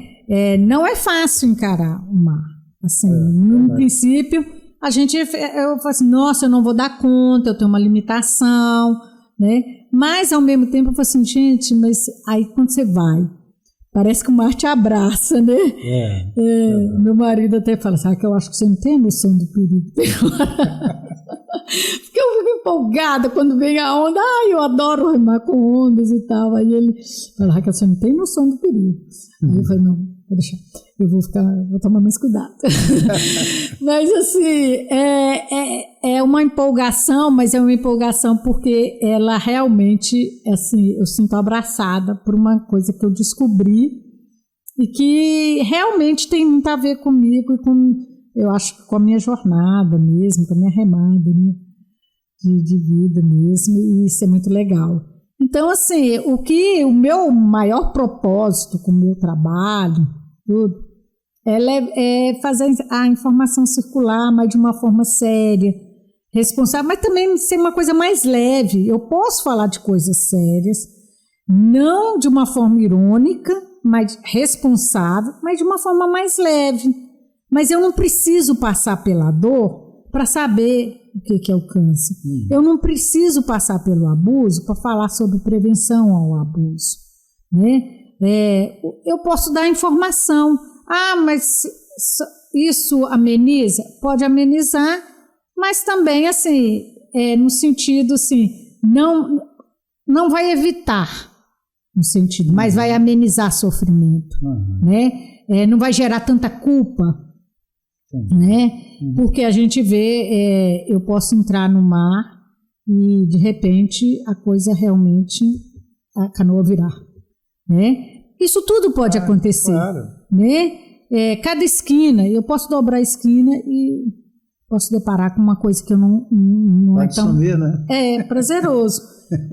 Não é fácil encarar o mar. Assim, no princípio, eu falo assim, nossa, eu não vou dar conta, eu tenho uma limitação, né? Mas, ao mesmo tempo, eu falo assim, gente, mas aí quando você vai, parece que o mar te abraça, né? Meu marido até fala, sabe que eu acho que você não tem noção do perigo. Porque eu fico empolgada quando vem a onda. Eu adoro remar com ondas e tal. Aí ele fala, Raquel, você não tem noção do perigo. Aí eu falei, não, vou deixar. Eu vou tomar mais cuidado. Mas assim, é uma empolgação, mas é uma empolgação porque ela realmente, assim, eu sinto abraçada por uma coisa que eu descobri e que realmente tem muito a ver comigo e com, eu acho, com a minha jornada mesmo, com a minha remada, né, de vida mesmo, e isso é muito legal. Então, assim, o meu maior propósito com o meu trabalho, tudo, é fazer a informação circular, mas de uma forma séria, responsável, mas também ser uma coisa mais leve. Eu posso falar de coisas sérias, não de uma forma irônica, mas responsável, mas de uma forma mais leve. Mas eu não preciso passar pela dor para saber o que é o câncer. Eu não preciso passar pelo abuso para falar sobre prevenção ao abuso, né? Eu posso dar informação. Mas isso ameniza? Pode amenizar, mas também, assim, no sentido, assim, não vai evitar, no sentido, mas vai amenizar sofrimento, né? Não vai gerar tanta culpa, né? Porque a gente vê, eu posso entrar no mar e, de repente, a coisa realmente, a canoa virar, né? Isso tudo pode acontecer, né? Cada esquina, eu posso dobrar a esquina e posso deparar com uma coisa que eu não pode é tão... sumir, né? É prazeroso.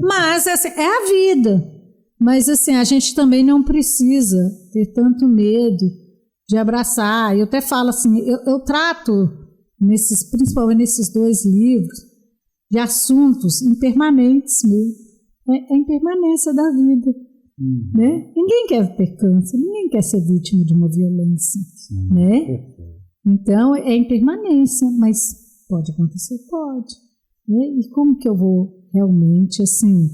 Mas assim, é a vida. Mas assim, a gente também não precisa ter tanto medo de abraçar. Eu até falo assim, eu trato, principalmente nesses 2 livros, de assuntos impermanentes mesmo. É a impermanência da vida. Né? Ninguém quer ter câncer, ninguém quer ser vítima de uma violência, né? Então é impermanência, mas pode acontecer, pode, né? E como que eu vou realmente assim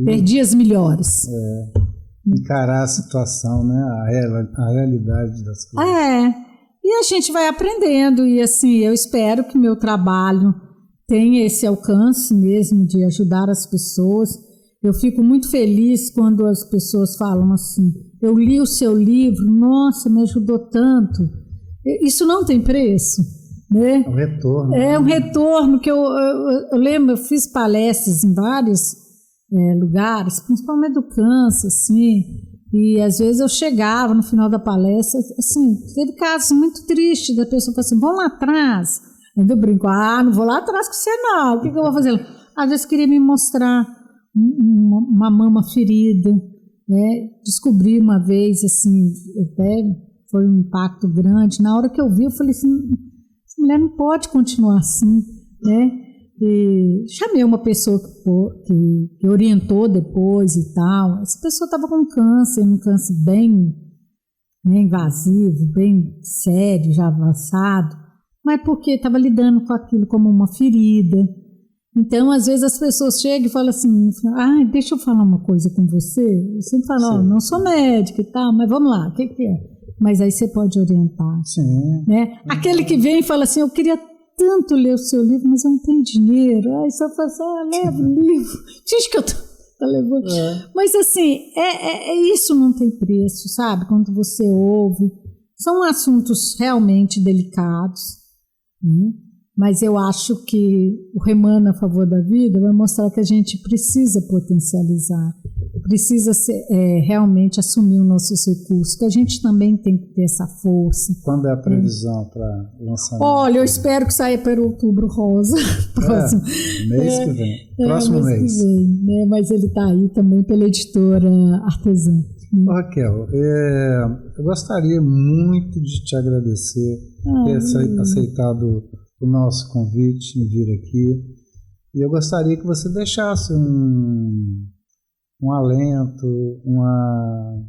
ter dias melhores? Encarar a situação, né? A realidade das coisas. E a gente vai aprendendo e assim eu espero que meu trabalho tenha esse alcance mesmo de ajudar as pessoas. Eu fico muito feliz quando as pessoas falam assim, eu li o seu livro, nossa, me ajudou tanto. Isso não tem preço, né? É um retorno. É um retorno que eu lembro, eu fiz palestras em vários lugares, principalmente do câncer, assim, e às vezes eu chegava no final da palestra, assim, teve casos muito tristes da pessoa falar assim, vamos lá atrás. Ainda eu brinco, não vou lá atrás com você não, o que eu vou fazer? Às vezes queria me mostrar uma mama ferida, né? Descobri uma vez, assim, até foi um impacto grande. Na hora que eu vi, eu falei assim, essa mulher não pode continuar assim, né? E chamei uma pessoa que orientou depois e tal. Essa pessoa estava com câncer, um câncer bem invasivo, bem sério, já avançado, mas porque estava lidando com aquilo como uma ferida. Então, às vezes as pessoas chegam e falam assim, deixa eu falar uma coisa com você. Eu sempre falo, não sou médica e tal, mas vamos lá, o que é? Mas aí você pode orientar. Sim. Né? Aquele que vem e fala assim, eu queria tanto ler o seu livro, mas eu não tenho dinheiro. Aí só fala assim, leva o livro. Diz que eu tô levando. Mas assim, isso não tem preço, sabe? Quando você ouve. São assuntos realmente delicados, né? Mas eu acho que o Remando a Favor da Vida vai mostrar que a gente precisa potencializar, precisa realmente assumir os nossos recursos, que a gente também tem que ter essa força. Quando é a previsão para lançamento? Olha, eu espero que saia para Outubro Rosa. Próximo. Mês que vem. Próximo mês. Que vem, né? Mas ele está aí também pela editora Artesã. Raquel, eu gostaria muito de te agradecer por ter aceitado o nosso convite em vir aqui. E eu gostaria que você deixasse um alento, uma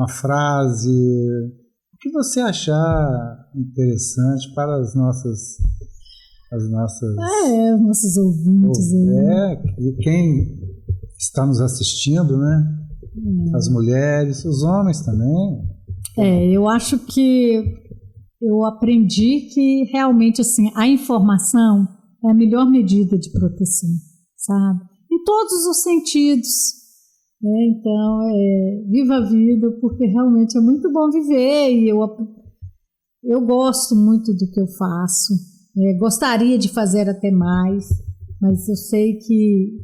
frase, o que você achar interessante para os nossos ouvintes. E quem está nos assistindo, né? As mulheres, os homens também. Eu acho que eu aprendi que realmente assim, a informação é a melhor medida de proteção, sabe? Em todos os sentidos. Então, viva a vida, porque realmente é muito bom viver e eu gosto muito do que eu faço. Gostaria de fazer até mais, mas eu sei que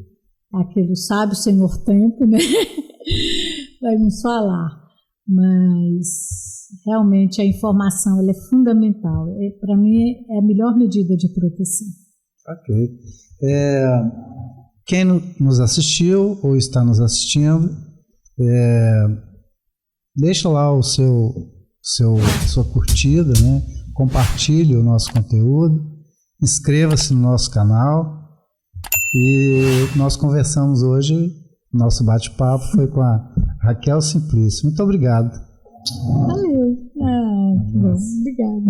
aquele sábio Senhor Tempo, né? Vai nos falar. Mas realmente a informação ela é fundamental. Para mim é a melhor medida de proteção. Ok. Quem nos assistiu ou está nos assistindo, deixa lá sua curtida, né? Compartilhe o nosso conteúdo, inscreva-se no nosso canal. E nós conversamos hoje, nosso bate-papo foi com a Raquel Simplício. Muito obrigado. Valeu. Que bom. Obrigada.